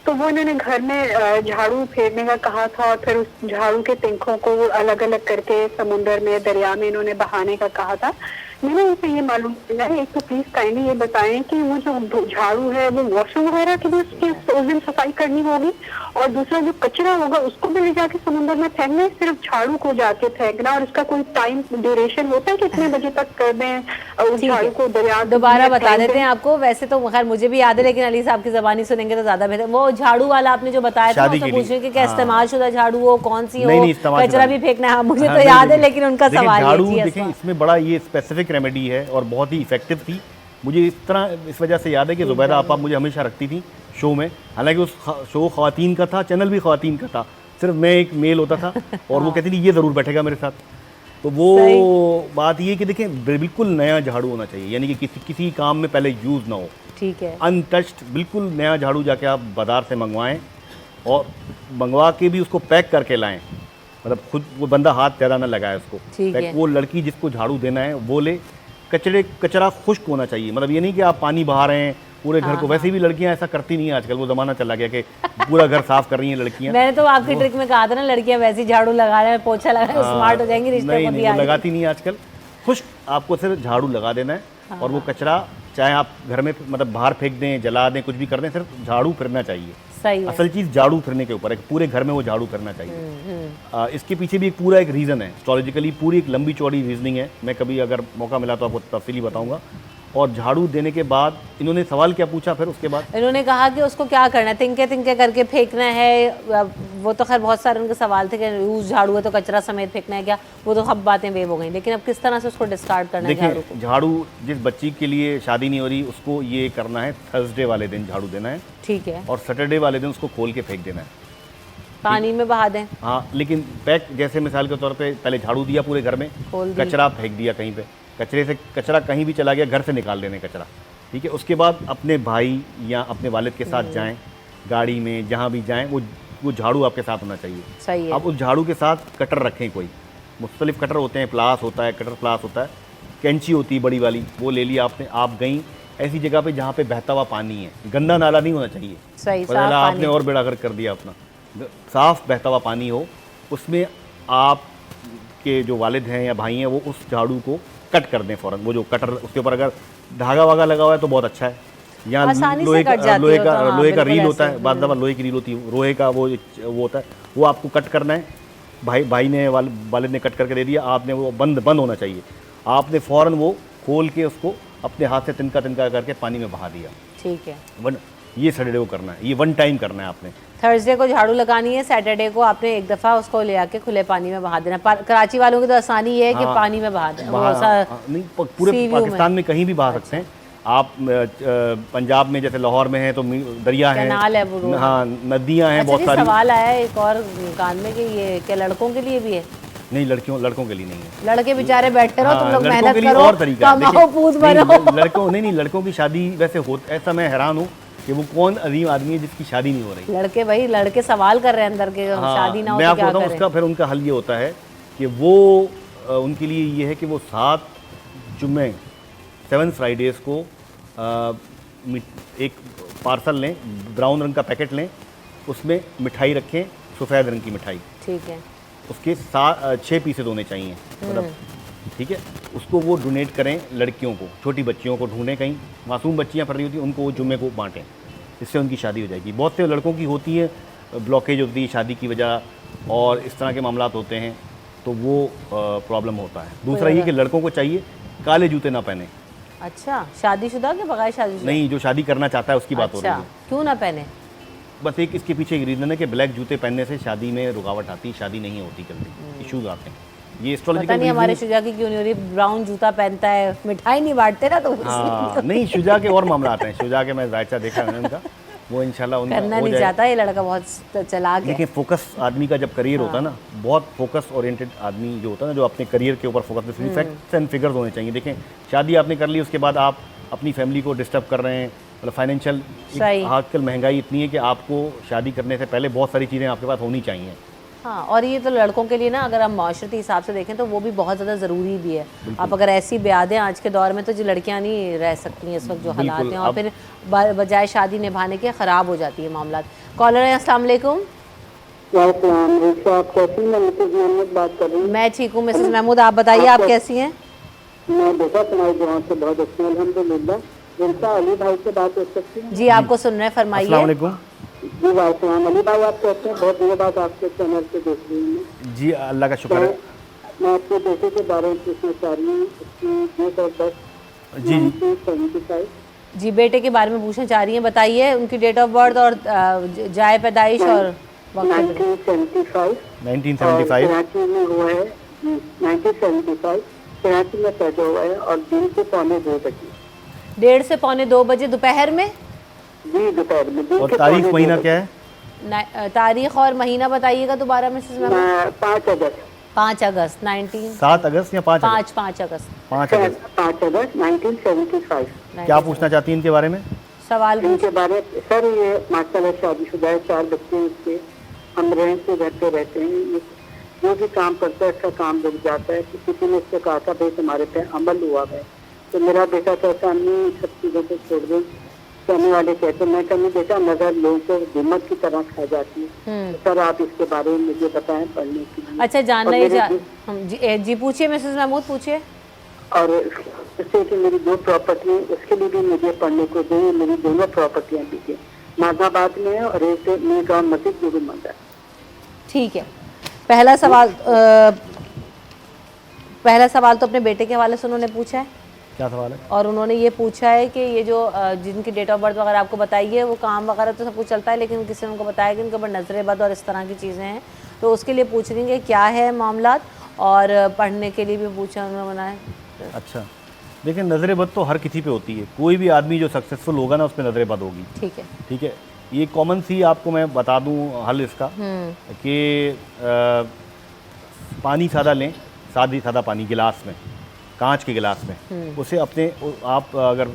तो वो इन्होंने घर में झाड़ू फेरने का कहा था और फिर उस झाड़ू के तिनकों को अलग अलग करके समुंदर में, दरिया में इन्होंने बहाने का कहा था। मैंने उनसे ये मालूम किया है, एक तो प्लीज काइंडली ये बताएं कि वो जो झाड़ू है वो वॉशरूम वगैरह के लिए उसकी उस दिन सफाई करनी होगी, और दूसरा जो कचरा होगा उसको भी ले जाके समुद्र में फेंकना है, सिर्फ झाड़ू को जाके फेंकना, और इसका कोई टाइम ड्यूरेशन होता है कि इतने बजे तक कर दें उस झाड़ू को दरिया? दोबारा बता देते हैं आपको। वैसे तो खैर मुझे भी याद है, लेकिन अली साहब की ज़बानी सुनेंगे तो ज़्यादा बेहतर। वो झाड़ू वाला आपने जो बताया था, शादी तो के पूछ रहे लिए। कि क्या इस्तेमाल शुदा झाड़ू हो, कौन सी हो, इस्तेमाल कचरा शुदा भी फेंकना है? मुझे हाँ, तो नहीं, याद है, नहीं। लेकिन उनका देखिए, सवाल झाड़ू ये देखें, इसमें बड़ा ये स्पेसिफिक रेमेडी है और बहुत ही इफेक्टिव थी। मुझे इस तरह इस वजह से याद है कि ज़ुबैदा आपा मुझे हमेशा रखती थी शो में, हालांकि उस शो ख़वातीन का था, चैनल भी ख़वातीन का था, सिर्फ मैं एक मेल होता था और वो कहती थी ये ज़रूर बैठेगा मेरे साथ। तो वो बात ये कि देखें, बिल्कुल नया झाड़ू होना चाहिए, यानी कि किसी काम में पहले यूज़ ना हो, ठीक है। अनटच्ड, बिल्कुल नया झाड़ू जाके आप बाज़ार से मंगवाएं और मंगवा के भी उसको पैक करके लाएं। मतलब खुद वो बंदा हाथ ज़्यादा ना लगाए उसको। ठीक है। वो लड़की जिसको झाड़ू देना है वो ले, कचरा खुश्क होना चाहिए, मतलब ये नहीं कि आप पानी बहा रहे हैं पूरे घर को। वैसे भी लड़कियां ऐसा करती नहीं है आजकल, वो ज़माना चला गया कि पूरा घर साफ कर रही हैं लड़कियां। मैंने तो आपकी ट्रिक में कहा था ना, लड़कियां वैसे ही झाड़ू लगा रहे हैं, पोछा लगा रहे हैं, स्मार्ट हो जाएंगी, रिश्ते नहीं को नहीं भी वो आगे। लगाती नहीं है आजकल। खुश्क आपको सिर्फ झाड़ू लगा देना है और वो कचरा चाहे आप घर में मतलब बाहर फेंक दें, जला दें, कुछ भी कर दें, सिर्फ झाड़ू फिरना चाहिए। सही है। असल चीज़ झाड़ू फिरने के ऊपर है, पूरे घर में वो झाड़ू फिरना चाहिए। इसके पीछे भी एक पूरा एक रीज़न है, एस्ट्रोलॉजिकली पूरी एक लंबी चौड़ी रीजनिंग है। मैं कभी अगर मौका मिला तो आपको तफसीली बताऊंगा। और झाड़ू देने के बाद इन्होंने सवाल क्या पूछा फिर उसके बाद? इन्होंने कहा कि उसको क्या करना है, तिनके तिनके करके फेंकना है। वो तो खैर बहुत सारे उनके सवाल थे कि यूज झाड़ू है तो कचरा समेत फेंकना है क्या, वो तो सब बातें वेव हो गई। लेकिन अब किस तरह से उसको डिस्कार्ड करना है झाड़ू को? देखिए, झाड़ू जिस बच्ची के लिए शादी नहीं हो रही उसको ये करना है, थर्सडे वाले दिन झाड़ू देना है ठीक है। और सैटरडे वाले दिन उसको खोल के फेंक देना है, पानी में बहा दें। हाँ। लेकिन पैक, जैसे मिसाल के तौर पे पहले झाड़ू दिया पूरे घर में, खोल दी। कचरा फेंक दिया कहीं पे, कचरा कहीं भी चला गया घर से निकाल देने कचरा, ठीक है। उसके बाद अपने भाई या अपने वालिद के साथ जाएं, गाड़ी में जहाँ भी जाएं, वो झाड़ू आपके साथ होना चाहिए। सही है। आप उस झाड़ू के साथ कटर रखें, कोई मुख्तलिफ कटर होते हैं, प्लास होता है, कटर प्लास होता है, कैंची होती है बड़ी वाली, वो ले लिया आपने। आप गई ऐसी जगह पे जहाँ पे बहता हुआ पानी है, गंदा नाला नहीं होना चाहिए। सही, पता चला साफ आपने और बेड़ा गर्क कर दिया अपना। साफ बहता हुआ पानी हो, उसमें आप के जो वालिद हैं या भाई हैं वो उस झाड़ू को कट कर दें फ़ौरन। वो जो कटर, उसके ऊपर अगर धागा वागा लगा हुआ है तो बहुत अच्छा है, या आसानी से लोहे कट जाती लोहे हो का तो हाँ, लोहे का बिल्कुल रील होता ऐसे। है, बाद दफ़ा लोहे की रील होती है, लोहे का वो होता है, वो आपको कट करना है। भाई ने वालिद ने कट करके दे दिया, आपने वो बंद होना चाहिए। आपने फ़ौरन वो खोल के उसको अपने हाथ से तिनका तिनका करके पानी में बहा दिया। ठीक है। ये सैटरडे को करना है, ये 1 टाइम करना है आपने। थर्सडे को झाड़ू लगानी है, सैटरडे को आपने एक दफ़ा उसको ले आके खुले पानी में बहा देना। कराची वालों की तो आसानी ये है कि पानी में बहा दें। नहीं, पूरे पाकिस्तान में कहीं भी बहा सकते हैं आप। पंजाब में जैसे लाहौर में है तो दरिया है, कैनाल है, वो हाँ, नदियाँ हैं बहुत अच्छा, सारी। सवाल आया है एक और कान में कि ये क्या लड़कों के लिए भी है? नहीं, लड़कों के लिए नहीं है। लड़के बेचारे बैठे रहो, तुम लोग लड़कों मेहनत के लिए करो, और तरीका है। कमाओ, पूत बनो। लड़कों की शादी वैसे हो, ऐसा मैं हैरान हूँ कि वो कौन अजीम आदमी है जिसकी शादी नहीं हो रही। लड़के भाई, लड़के सवाल कर रहे हैं अंदर के, शादी ना हो मैं तो आपको क्या बताऊँ करें? उसका फिर उनका हल ये होता है कि वो उनके लिए ये है कि वो 7 जुम्मे 7 फ्राइडेज़ को एक पार्सल लें, ब्राउन रंग का पैकेट लें, उसमें मिठाई रखें, सफ़ेद रंग की मिठाई, ठीक है। उसके 6 पीसेज होने चाहिए, मतलब ठीक है। उसको वो डोनेट करें लड़कियों को, छोटी बच्चियों को ढूंढें, कहीं मासूम बच्चियां पढ़ रही होती हैं उनको वो जुम्मे को बांटें, इससे उनकी शादी हो जाएगी। बहुत से लड़कों की होती है ब्लॉकेज होती है शादी की वजह, और इस तरह के मामलात होते हैं तो वो प्रॉब्लम होता है। दूसरा ये कि लड़कों को चाहिए काले जूते ना पहने। अच्छा, शादीशुदा के बगैर शादीशुदा? नहीं, जो शादी करना चाहता है उसकी बात हो रही अच्छा, है। क्यों ना पहने? बस एक इसके पीछे एक रीज़न है कि ब्लैक जूते पहनने से शादी में रुकावट आती है, शादी नहीं होती जल्दी, इश्यूज आते हैं। ये पता एस्ट्रोलॉजिकल नहीं हमारे शुजा की क्यों नहीं हो रही, ब्राउन जूता पहनता है, मिठाई नहीं बांटते ना तो हाँ, नहीं, शुजा के और मामला आते हैं। शुजा के मैं जायचा देखा है उनका, वो इंशाल्लाह उनका करना हो नहीं जाएगा। चाहता ये लड़का, बहुत चलाक है। देखिए, फोकस आदमी का जब करियर होता है ना, बहुत फोकस ओरिएंटेड आदमी जो होता है ना, जो अपने करियर के ऊपर फोकस, फैक्ट्स एंड फिगर्स होने चाहिए। देखें, शादी आपने कर ली, उसके बाद आप अपनी फैमिली को डिस्टर्ब कर रहे हैं, मतलब फाइनेंशियल सही। आजकल महंगाई इतनी है कि आपको शादी करने से पहले बहुत सारी चीज़ें आपके पास होनी चाहिए। हाँ, और ये तो लड़कों के लिए ना, अगर हम माशरती हिसाब से देखें तो वो भी बहुत ज़्यादा ज़रूरी भी है। आप अगर ऐसी ब्याह दें आज के दौर में तो जो लड़कियां नहीं रह सकती हैं इस वक्त जो हालात हैं, और फिर बजाय शादी निभाने के ख़राब हो जाती है मामला। कॉलर है, अस्सलाम वालेकुम। आप कैसी? मैं मिसेज मोहम्मद बात कर रही हूँ। मैं ठीक हूँ मिसेज महमूद, आप बताइए आप कैसी हैं? मैं बेटा तुम्हारी दुआ से बहुत अच्छी हूँ, अल्हम्दुलिल्लाह। इनसा अली भाई से बात हो सकती है? जी, आपको सुन रहे हैं, फरमाइए। अस्सलाम वालेकुम। जी वालेकुम। अली भाई, आप कैसे हैं? बहुत दिनों बाद आपके चैनल पे देख रही हूँ। जी, अल्लाह का शुक्र है। मैं आपके बेटे के बारे में पूछना चाह रही हूँ। उसकी डेट ऑफ बर्थ जी 1975। जी, बेटे के बारे में पूछना चाह रही हैं, बताइए उनकी डेट ऑफ बर्थ और जाए पैदाइश और वक्त। 1975। 1975 कराची में हुआ है। 1975 कराची में पैदा हुआ है और दिन से 1:45 बजे। 1:30 से 2:45 बजे दोपहर में? जी, दोपहर में। और तारीख महीना क्या है? तारीख और महीना बताइएगा दोबारा मिसेज महमूद। 5 अगस्त। 5 अगस्त 19 7 अगस्त या 5 अगस्त? 5 अगस्त 5 अगस्त। 5 अगस्त 1975। क्या पूछना चाहती हैं इनके बारे में? सवाल पूछ। इनके बारे में सर, ये माशाल्लाह शादीशुदा है, 4 बच्चे हैं इसके, हम रेंट पे घर पे रहते हैं। जो भी काम करता है इसका काम रुक जाता है। किसी ने इससे कहा था भाई तुम्हारे पे अमल हुआ है, तो मेरा बेटा कहता नहीं सब चीज़ों को छोड़ दो। कहने वाले कहते मैं कहने बेटा नजर लोगों को दिमक की तरह खा जाती है। तो सर आप इसके बारे में मुझे बताएं पढ़ने के लिए। अच्छा, जानना ही जी पूछिए मिसेस महमूद, पूछिए। और जैसे कि मेरी 2 प्रॉपर्टी है उसके लिए भी मुझे पढ़ने को चाहिए। मेरी दोनों प्रॉपर्टियाँ भी है, नाजाबाद में है और एक में गाँव मस्जिद गुरु मंदिर। ठीक है, पहला सवाल तो अपने बेटे के हवाले से उन्होंने पूछा है। क्या सवाल है? और उन्होंने ये पूछा है कि ये जो जिनकी डेट ऑफ बर्थ वगैरह आपको बताई है वो काम वगैरह तो सब कुछ चलता है, लेकिन किसी ने उनको बताया कि उनके ऊपर नजर बद और इस तरह की चीज़ें हैं, तो उसके लिए पूछ रही हैं कि क्या है मामलात, और पढ़ने के लिए भी पूछा उन्होंने बनाया। अच्छा, देखिए नजर बद तो हर किसी पे होती है, कोई भी आदमी जो सक्सेसफुल होगा ना उस पर नजर बद होगी। ठीक है, ये कॉमन सी आपको मैं बता दूं हल इसका कि पानी सादा लें, सादा पानी गिलास में, कांच के गिलास में, उसे अपने आप अगर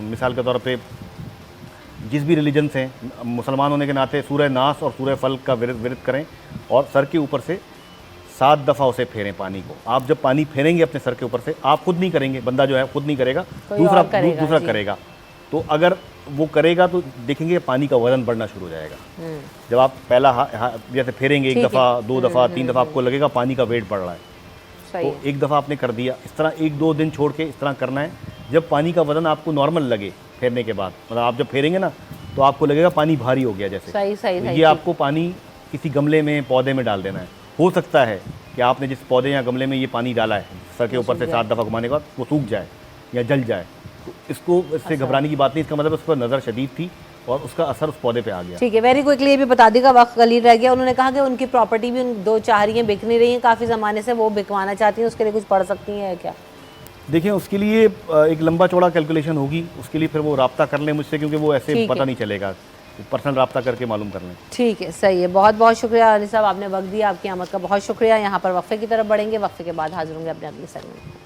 मिसाल के तौर पे जिस भी रिलीजन से मुसलमान होने के नाते सूरह नास और सूरह फल्क का विरद करें और सर के ऊपर से 7 दफ़ा उसे फेरें पानी को। आप जब पानी फेरेंगे अपने सर के ऊपर से, आप खुद नहीं करेंगे, बंदा जो है खुद नहीं करेगा, दूसरा करेगा। तो अगर वो करेगा तो देखेंगे पानी का वजन बढ़ना शुरू हो जाएगा। जब आप पहला जैसे फेरेंगे 1 दफ़ा, 2 दफ़ा, 3 दफ़ा, आपको लगेगा पानी का वेट बढ़ रहा है। तो 1 दफ़ा आपने कर दिया, इस तरह 1-2 दिन छोड़ के इस तरह करना है। जब पानी का वजन आपको नॉर्मल लगे फेरने के बाद, मतलब आप जब फेरेंगे ना तो आपको लगेगा पानी भारी हो गया जैसे, तो ये आपको पानी किसी गमले में, पौधे में डाल देना है। हो सकता है कि आपने जिस पौधे या गमले में ये पानी डाला है सर के ऊपर से 7 दफ़ा घुमाने के बाद वो सूख जाए या जल जाए, तो इससे घबराने की बात नहीं। इसका मतलब उस पर नज़र शदीद थी और उसका असर उस पौधे पे आ गया। ठीक है, वेरी क्विकली ये भी बता देगा, वक्त कलील रह गया। उन्होंने कहा कि उनकी प्रॉपर्टी भी 2 चाह रही हैं, बिक नहीं रही हैं काफ़ी ज़माने से, वो बिकवाना चाहती हैं, उसके लिए कुछ पढ़ सकती हैं क्या? देखिए उसके लिए एक लंबा चौड़ा कैलकुलेशन होगी, उसके लिए फिर वो रब्ता कर लें मुझसे, क्योंकि वो ऐसे पता नहीं चलेगा, पर्सनल रब्ता करके मालूम कर लें। ठीक है, सही है, बहुत बहुत शुक्रिया अली साहब, आपने वक्त दिया, आपकी आमद का बहुत शुक्रिया। यहाँ पर वक्फे की तरफ बढ़ेंगे, वक्फे के बाद हाजिर होंगे अपने अगले सेगमेंट में।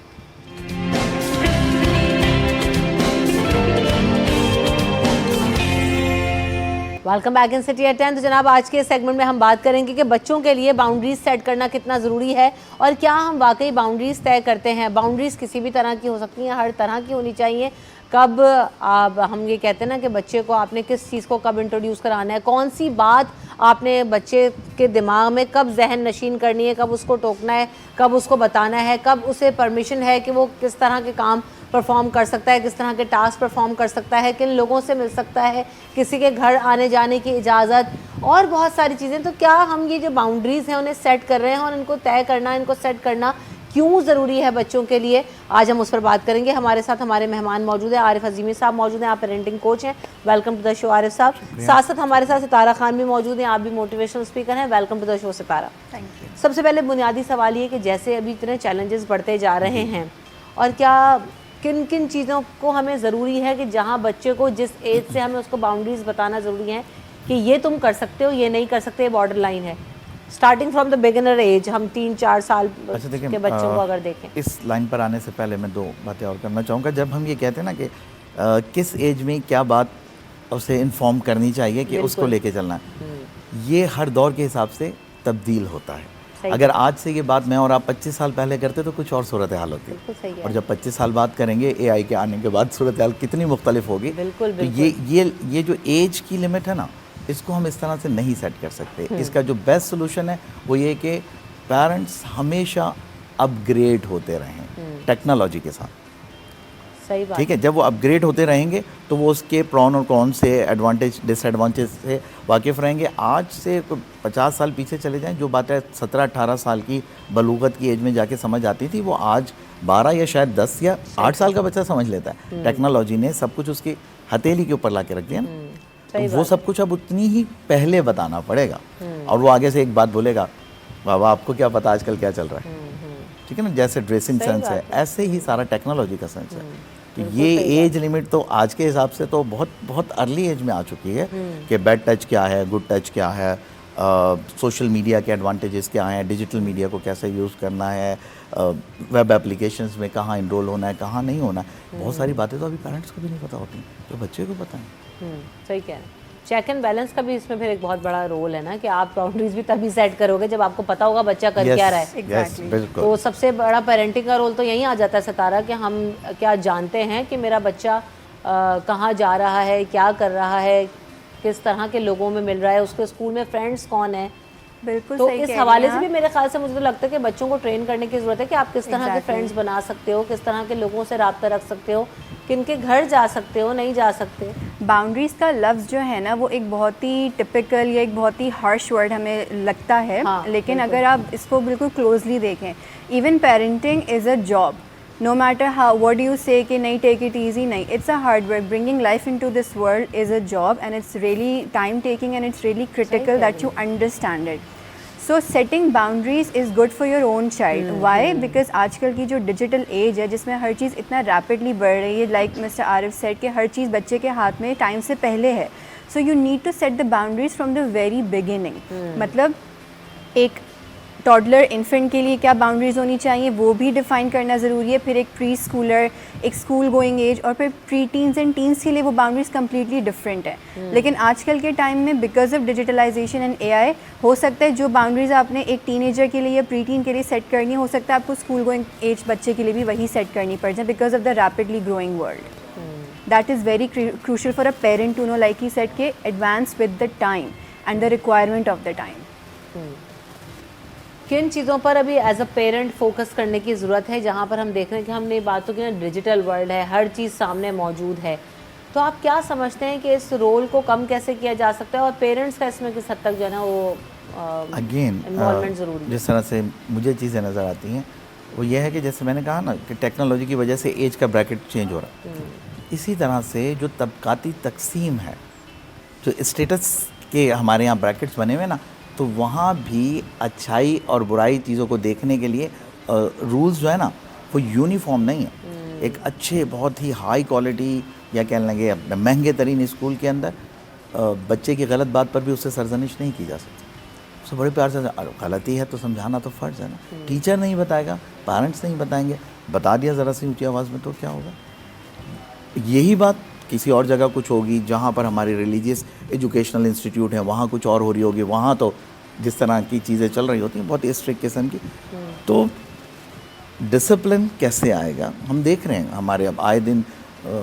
Welcome back in city at 10। तो जनाब आज के सेगमेंट में हम बात करेंगे कि बच्चों के लिए बाउंड्रीज सेट करना कितना ज़रूरी है और क्या हम वाकई बाउंड्रीज तय करते हैं। बाउंड्रीज किसी भी तरह की हो सकती हैं, हर तरह की होनी चाहिए। कब आप हम ये कहते हैं ना कि बच्चे को आपने किस चीज़ को कब इंट्रोड्यूस कराना है, कौन सी बात आपने बच्चे के दिमाग में कब जहन नशीन करनी है, कब उसको टोकना है, कब उसको बताना है, कब उसे परमिशन है कि वो किस तरह के काम परफॉर्म कर सकता है, किस तरह के टास्क परफॉर्म कर सकता है, किन लोगों से मिल सकता है, किसी के घर आने जाने की इजाज़त और बहुत सारी चीज़ें। तो क्या हम ये जो बाउंड्रीज़ हैं उन्हें सेट कर रहे हैं और इनको तय करना, इनको सेट करना क्यों ज़रूरी है बच्चों के लिए, आज हम उस पर बात करेंगे। हमारे साथ हमारे मेहमान मौजूद हैं, आरिफ अजीमी साहब मौजूद हैं, आप पेरेंटिंग कोच हैं, welcome to the show Arif sahab. साथ साथ हमारे साथ सितारा खान भी मौजूद हैं, आप भी मोटिवेशनल स्पीकर हैं, welcome to the show Sitara. Thank you. सबसे पहले बुनियादी सवाल ये कि जैसे अभी इतने चैलेंजेस बढ़ते जा रहे हैं, और क्या किन किन चीज़ों को हमें ज़रूरी है कि जहाँ बच्चे को जिस एज से हमें उसको बाउंड्रीज़ बताना ज़रूरी है कि ये तुम कर सकते हो, ये नहीं कर सकते, ये बॉर्डर लाइन है, starting from the beginner age, हम 3-4 साल के बच्चों को अगर देखें। इस लाइन पर आने से पहले मैं 2 बातें और करना चाहूँगा। जब हम ये कहते हैं ना कि किस एज में क्या बात उसे इन्फॉर्म करनी चाहिए कि उसको लेके चलना है, ये हर दौर के हिसाब से तब्दील होता है। अगर आज से ये बात मैं और आप 25 साल पहले करते तो कुछ और सूरत हाल होती, और जब 25 साल बाद करेंगे AI के आने के बाद सूरत हाल कितनी मुख्तलिफ होगी। तो ये जो एज की लिमिट है ना, इसको हम इस तरह से नहीं सेट कर सकते। इसका जो बेस्ट सोल्यूशन है वो ये कि पेरेंट्स हमेशा अपग्रेड होते रहें टेक्नोलॉजी के साथ। सही बात। ठीक है, जब वो अपग्रेड होते रहेंगे तो वो उसके प्रॉन और कॉन से, एडवांटेज डिसएडवांटेज से वाकिफ़ रहेंगे। आज से 50 साल पीछे चले जाएं, जो बातें 17-18 साल की बलूगत की एज में जाके समझ आती थी, वो आज 12 या शायद 10 या 8 साल का बच्चा समझ लेता है। टेक्नोलॉजी ने सब कुछ उसकी हथेली के ऊपर ला के रख दिया ना, तो वो सब कुछ अब उतनी ही पहले बताना पड़ेगा। और वो आगे से एक बात बोलेगा, बाबा आपको क्या पता आजकल क्या चल रहा है। ठीक है ना, जैसे ड्रेसिंग सेंस है ऐसे ही सारा टेक्नोलॉजी का सेंस है। तो ये एज लिमिट तो आज के हिसाब से तो बहुत बहुत अर्ली एज में आ चुकी है कि बैड टच क्या है, गुड टच क्या है, सोशल मीडिया के एडवांटेजेस क्या हैं, डिजिटल मीडिया को कैसे यूज़ करना है, वेब एप्लीकेशंस में कहाँ इनरोल होना है, कहाँ नहीं होना है। बहुत सारी बातें तो अभी पेरेंट्स को भी नहीं पता होती, तो बच्चे को पता है। सही कह रहे हैं। चेक एंड बैलेंस का भी इसमें फिर एक बहुत बड़ा रोल है ना, कि आप बाउंड्रीज भी तभी सेट करोगे जब आपको पता होगा बच्चा कर क्या रहा है। yes, बिल्कुल। तो सबसे बड़ा पेरेंटिंग का रोल तो यहीं आ जाता है सितारा, कि हम क्या जानते हैं कि मेरा बच्चा कहाँ जा रहा है, क्या कर रहा है, किस तरह के लोगों में मिल रहा है, उसके स्कूल में फ्रेंड्स कौन है। बिल्कुल तो सही इस कह हवाले रही से हैं भी मेरे ख्याल से मुझे तो लगता है कि बच्चों को ट्रेन करने की ज़रूरत है कि आप किस तरह के फ्रेंड्स बना सकते हो, किस तरह के लोगों से रब्ता रख सकते हो, किनके घर जा सकते हो, नहीं जा सकते। बाउंड्रीज़ का लफ्ज़ जो है ना वो एक बहुत ही टिपिकल या एक बहुत ही हार्श वर्ड हमें लगता है, हाँ, लेकिन अगर आप इसको बिल्कुल क्लोजली देखें, even parenting is a job, no matter how what do you say कि नहीं take it easy, नहीं, it's a hard work. Bringing life into this world is a job and it's really time taking and it's really critical that you understand it. So setting boundaries is good for your own child. Why? Because आजकल की जो digital age है जिसमें हर चीज़ इतना rapidly बढ़ रही है, like mister Arif said कि हर चीज़ बच्चे के हाथ में टाइम से पहले है, so you need to set the boundaries from the very beginning. मतलब एक टॉडलर इन्फेंट के लिए क्या बाउंड्रीज होनी चाहिए वो भी डिफाइन करना ज़रूरी है, फिर एक प्री स्कूलर, एक स्कूल गोइंग एज, और फिर प्री टीन्स एंड टीन्स के लिए वो बाउंड्रीज कम्प्लीटली डिफरेंट है। लेकिन आजकल के टाइम में because of digitalisation and AI हो सकता है जो बाउंड्रीज आपने एक टीनेजर के लिए या प्री टीन के लिए सेट करनी हो सकता है आपको स्कूल गोइंग एज बच्चे के लिए भी वही सेट करनी पड़ जाए, because of the rapidly growing world. That is very crucial for a parent to know, like he set के advance with the time and the requirement of the time. किन चीज़ों पर अभी एज अ पेरेंट फोकस करने की ज़रूरत है, जहाँ पर हम देख रहे हैं कि हमने बात तो की ना, डिजिटल वर्ल्ड है, हर चीज़ सामने मौजूद है, तो आप क्या समझते हैं कि इस रोल को कम कैसे किया जा सकता है और पेरेंट्स का इसमें किस हद तक जो है ना वो अगेन इन्वॉल्वमेंट ज़रूरी है? जिस तरह से मुझे चीज़ें नज़र आती हैं वो ये है कि जैसे मैंने कहा ना कि टेक्नोलॉजी की वजह से एज का ब्रैकेट चेंज हो रहा है, इसी तरह से जो तबकाती तकसीम है, जो स्टेटस के हमारे यहाँ ब्रैकेट्स बने हुए ना, तो वहाँ भी अच्छाई और बुराई चीज़ों को देखने के लिए रूल्स जो है ना वो यूनिफॉर्म नहीं है। एक अच्छे बहुत ही हाई क्वालिटी या कहने लगे अपने महंगे तरीन स्कूल के अंदर बच्चे की गलत बात पर भी उससे सरजनिश नहीं की जा सकती। उससे बड़े प्यार से गलती है तो समझाना तो फ़र्ज़ है ना। टीचर नहीं बताएगा, पेरेंट्स नहीं बताएंगे, बता दिया ज़रा सी ऊँची आवाज़ में तो क्या होगा। यही बात किसी और जगह कुछ होगी जहाँ पर हमारी रिलीजियस एजुकेशनल इंस्टीट्यूट है, वहाँ कुछ और हो रही होगी, वहाँ तो जिस तरह की चीज़ें चल रही होती हैं बहुत स्ट्रिक्ट किस्म की। तो डिसिप्लिन कैसे आएगा, हम देख रहे हैं हमारे अब आए दिन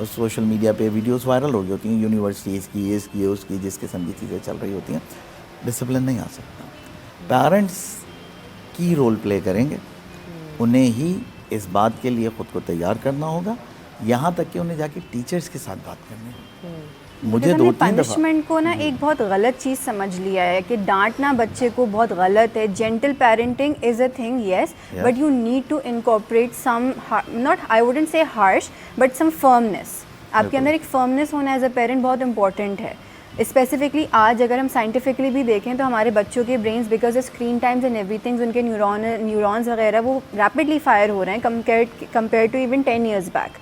सोशल मीडिया पे वीडियोस वायरल हो गई होती हैं, यूनिवर्सिटीज़ की, इसकी उसकी, जिस किस्म की चीज़ें चल रही होती हैं। डिसिप्लिन नहीं आ सकता, पेरेंट्स की रोल प्ले करेंगे, उन्हें ही इस बात के लिए ख़ुद को तैयार करना होगा, यहाँ तक कि उन्हें जाके टीचर्स के साथ बात करनी होगी। मुझे 2-3 दफ़ा पनिशमेंट को ना एक बहुत गलत चीज़ समझ लिया है कि डांटना बच्चे को बहुत गलत है। Gentle parenting is a thing, yes, but you need to incorporate some, not I wouldn't say harsh, but some firmness. आपके अंदर एक फर्मनेस होना एज अ पेरेंट बहुत इंपॉर्टेंट है। स्पेसिफिकली आज अगर हम साइंटिफिकली भी देखें तो हमारे बच्चों के brains because of screen times and everything, उनके न्यूरॉन्स वगैरह वो रैपिडली फायर हो रहे हैं compare to even 10 years back,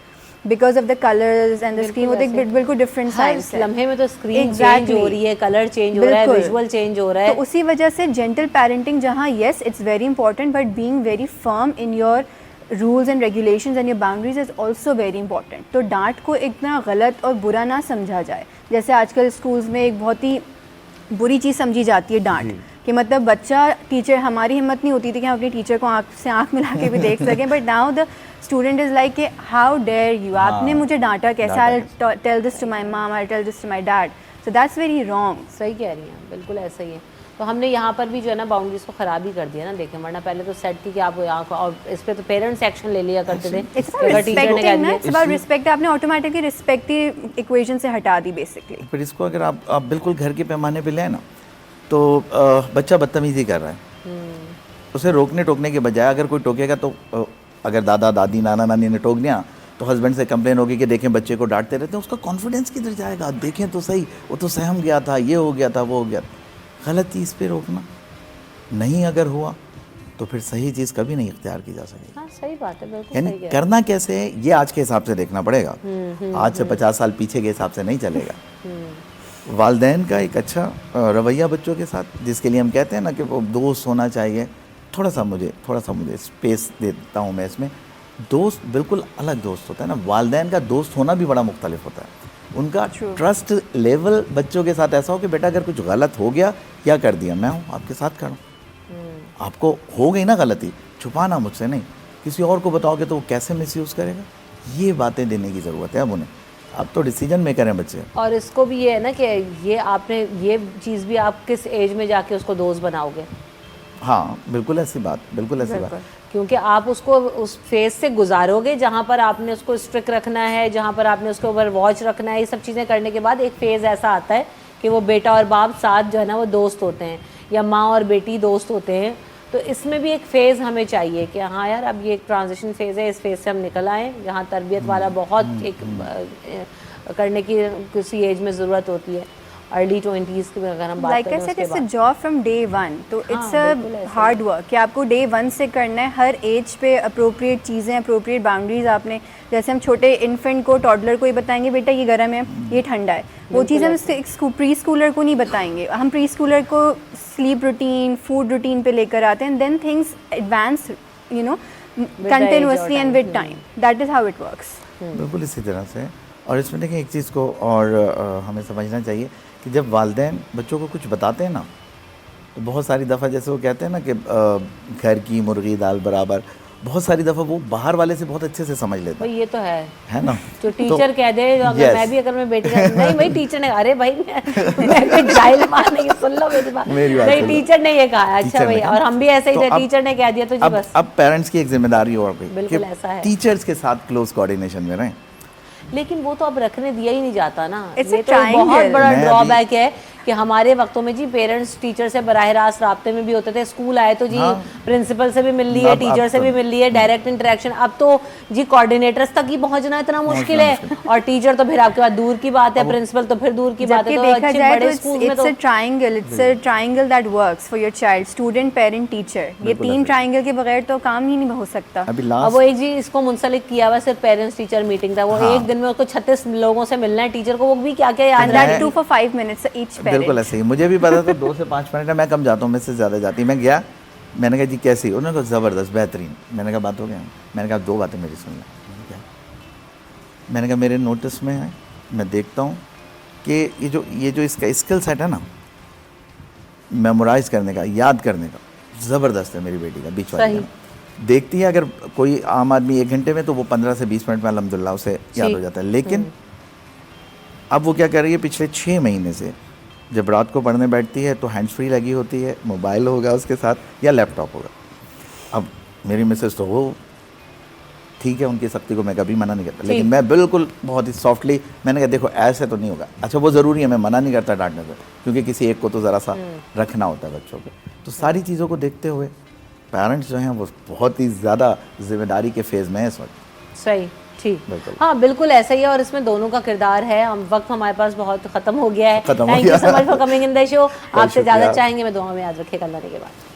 because of the colours and the screen. वो एक बिल्कुल डिफरेंट साइंस है। लम्हे में तो स्क्रीन चेंज हो रही है, कलर चेंज हो रहा है, विजुअल चेंज हो रहा है। तो उसी वजह से जेंटल पेरेंटिंग जहाँ yes it's very important, but being very firm in your rules and regulations and your boundaries is also very important. तो डांट को इतना गलत और बुरा ना समझा जाए। जैसे आजकल स्कूल्स में एक बहुत ही बुरी चीज़ समझी जाती है डांट, कि मतलब बच्चा टीचर, हमारी हिम्मत नहीं होती थी कि हम अपने टीचर को आँख से आँख मिला के भी देख सकें, but now the student is like how dare you, आपने मुझे डांटा कैसे, I tell this to my mom, I tell this to my dad, so that's very wrong. सही कह रही हैं, बिल्कुल ऐसा ही है। तो हमने यहाँ पर भी जो है ना बाउंड्रीज को ख़राब ही कर दिया ना, देखें, वरना पहले तो सेट थी कि आप यहाँ और इस पर तो पेरेंट्स एक्शन ले लिया करते थे। अगर टीचर ने कह दिया, इट्स अबाउट रिस्पेक्ट, आपने ऑटोमेटिकली रिस्पेक्ट की इक्वेशन से हटा दी बेसिकली। फिर इसको अगर आप बिल्कुल घर के पैमाने पे लें ना, तो बच्चा बदतमीज़ी कर रहा है, उसे रोकने टोकने के बजाय अगर कोई टोकेगा तो अगर दादा दादी नाना नानी ने टोक दिया तो हस्बैंड से कंप्लेन होगी कि देखें बच्चे को डांटते रहते हैं, उसका कॉन्फिडेंस किधर जाएगा, देखें तो सही, वो तो सहम गया था, ये हो गया था, वो हो गया। गलत चीज़ पे रोकना नहीं अगर हुआ तो फिर सही चीज़ कभी नहीं इख्तियार की जा सकेगी। हाँ सही बात है, बिल्कुल यानी सही है। करना कैसे है ये आज के हिसाब से देखना पड़ेगा, आज से 50 साल पीछे के हिसाब से नहीं चलेगा। वालिदैन का एक अच्छा रवैया बच्चों के साथ, जिसके लिए हम कहते हैं ना कि वो दोस्त होना चाहिए, थोड़ा सा मुझे स्पेस देता हूँ मैं इसमें। दोस्त बिल्कुल अलग दोस्त होता है ना, वालिदैन का दोस्त होना भी बड़ा मुख्तलिफ होता है। उनका ट्रस्ट लेवल बच्चों के साथ ऐसा हो कि बेटा अगर कुछ गलत हो गया या कर दिया, मैं हूँ आपके साथ खड़ा हूँ। आपको हो गई ना गलती, छुपाना मुझसे नहीं, किसी और को बताओगे तो वो कैसे मिसयूज़ करेगा। ये बातें देने की ज़रूरत है अब उन्हें। अब तो डिसीजन मेकर हैं बच्चे। और इसको भी ये है ना कि ये आपने ये चीज़ भी आप किस एज में जाके उसको दोस्त बनाओगे। हाँ बिल्कुल ऐसी बात, बिल्कुल ऐसी बात। क्योंकि आप उसको उस फेज से गुजारोगे जहाँ पर आपने उसको स्ट्रिक्ट रखना है, जहाँ पर आपने उसके ऊपर वॉच रखना है, ये सब चीज़ें करने के बाद एक फ़ेज़ ऐसा आता है कि वो बेटा और बाप साथ जो है ना वो दोस्त होते हैं, या माँ और बेटी दोस्त होते हैं। तो इसमें भी एक फ़ेज़ हमें चाहिए कि हाँ यार अब ये एक ट्रांजिशन फ़ेज़ है, इस फेज़ से हम निकल आएँ, जहाँ तरबियत वाला बहुत एक करने की किसी एज में ज़रूरत होती है। अर्ली 20s की अगर हम बात करें, like it's a job from day 1, तो इट्स अ हार्ड वर्क कि आपको डे 1 से करना है। हर एज पे अप्रोप्रिएट चीज़ें, अप्रोप्रिएट बाउंड्रीज आपने, जैसे हम छोटे इन्फेंट को, टॉडलर को ही बताएंगे बेटा ये गर्म है, ये ठंडा है, वो चीज़ हम प्री स्कूलर को नहीं बताएंगे। हम प्री स्कूलर को स्लीप रूटीन, फूड रूटीन पे लेकर आते हैं, then things advance you know continuously and with time. That is how it works. बिल्कुल इसी तरह से। और इसमें देखिए एक चीज़ को और हमें समझना चाहिए कि जब वालिदैन बच्चों को कुछ बताते हैं ना, तो बहुत सारी दफ़ा जैसे वो कहते हैं ना कि घर की मुर्गी दाल बराबर, बहुत सारी दफ़ा वो बाहर वाले से बहुत अच्छे से समझ लेते हैं। ये तो है ना, जो टीचर कह दे, अगर मैं भी अगर मैं बेटी का नहीं भाई टीचर ने, अरे भाई मैं कोई जाहिल बात नहीं, सुन लो मेरी बात, नहीं टीचर ने ये कहा, अच्छा भाई, और हम भी ऐसे ही थे, टीचर ने कह दिया तो जी बस। अब पेरेंट्स की एक जिम्मेदारी और भी, बिल्कुल ऐसा है, टीचर्स के साथ क्लोज कोऑर्डिनेशन में रहें। लेकिन वो तो अब रखने दिया ही नहीं जाता ना, ये तो बहुत बड़ा ड्रॉबैक है कि हमारे वक्तों में जी पेरेंट्स टीचर से बराह रास्त राब्ते में भी होते थे। स्कूल आए तो जी प्रिंसिपल से भी मिल ली है, टीचर से भी मिल ली है, डायरेक्ट इंटरेक्शन। अब तो जी कोऑर्डिनेटर्स तक ही पहुंचना इतना मुश्किल है, और टीचर तो फिर आपके बाद दूर की बात है, प्रिंसिपल तो फिर दूर की बात है। तो देखा जाए तो it's a triangle that works for your child, student, parent, teacher. ये 3 ट्रायंगल के बगैर तो काम ही नहीं हो सकता। अब वो एक जी इसको मुंसलिक किया हुआ सिर्फ पेरेंट्स टीचर मीटिंग था, वो एक दिन में उसको 36 लोगों से मिलना है टीचर को, वो भी क्या क्या याद है, 2 for 5 minutes each parent। बिल्कुल ऐसे ही, मुझे भी पता था 2 से 5 मिनट है, मैं कम जाता हूँ, मैं से ज़्यादा जाती। मैं गया, मैंने कहा जी कैसी, उन्होंने कहा ज़बरदस्त बेहतरीन। मैंने कहा बात हो गया, मैंने कहा 2 बातें मेरी सुन लें। मैंने कहा मेरे नोटिस में है, मैं देखता हूँ कि ये जो इसका स्किल सेट है ना, मेमोराइज़ करने का, याद करने का, ज़बरदस्त है मेरी बेटी का। बीच वाली देखती है, अगर कोई आम आदमी 1 घंटे में, तो वो 15 से 20 मिनट में अल्हम्दुलिल्लाह उसे याद हो जाता है। लेकिन अब वो क्या कर रही है, पिछले 6 महीने से जब रात को पढ़ने बैठती है तो हैंड्स फ्री लगी होती है, मोबाइल होगा उसके साथ या लैपटॉप होगा। अब मेरी मिसेस तो वो ठीक है, उनकी सख्ती को मैं कभी मना नहीं करता, लेकिन मैं बिल्कुल बहुत ही सॉफ्टली, मैंने कहा देखो ऐसे तो नहीं होगा। अच्छा वो ज़रूरी है, मैं मना नहीं करता डांटने से, क्योंकि किसी एक को तो ज़रा सा रखना होता है बच्चों को। तो सारी चीज़ों को देखते हुए पेरेंट्स जो हैं वो बहुत ही ज़्यादा जिम्मेदारी के फेज़ में है इस वक्त। सही, ठीक, हाँ बिल्कुल ऐसा ही है, और इसमें दोनों का किरदार है। हम वक्त हमारे पास बहुत ख़त्म हो गया है। Thank you so much for coming in the show. आपसे ज़्यादा चाहेंगे, मैं दुआ में याद रखिएगा अल्लाह के बाद।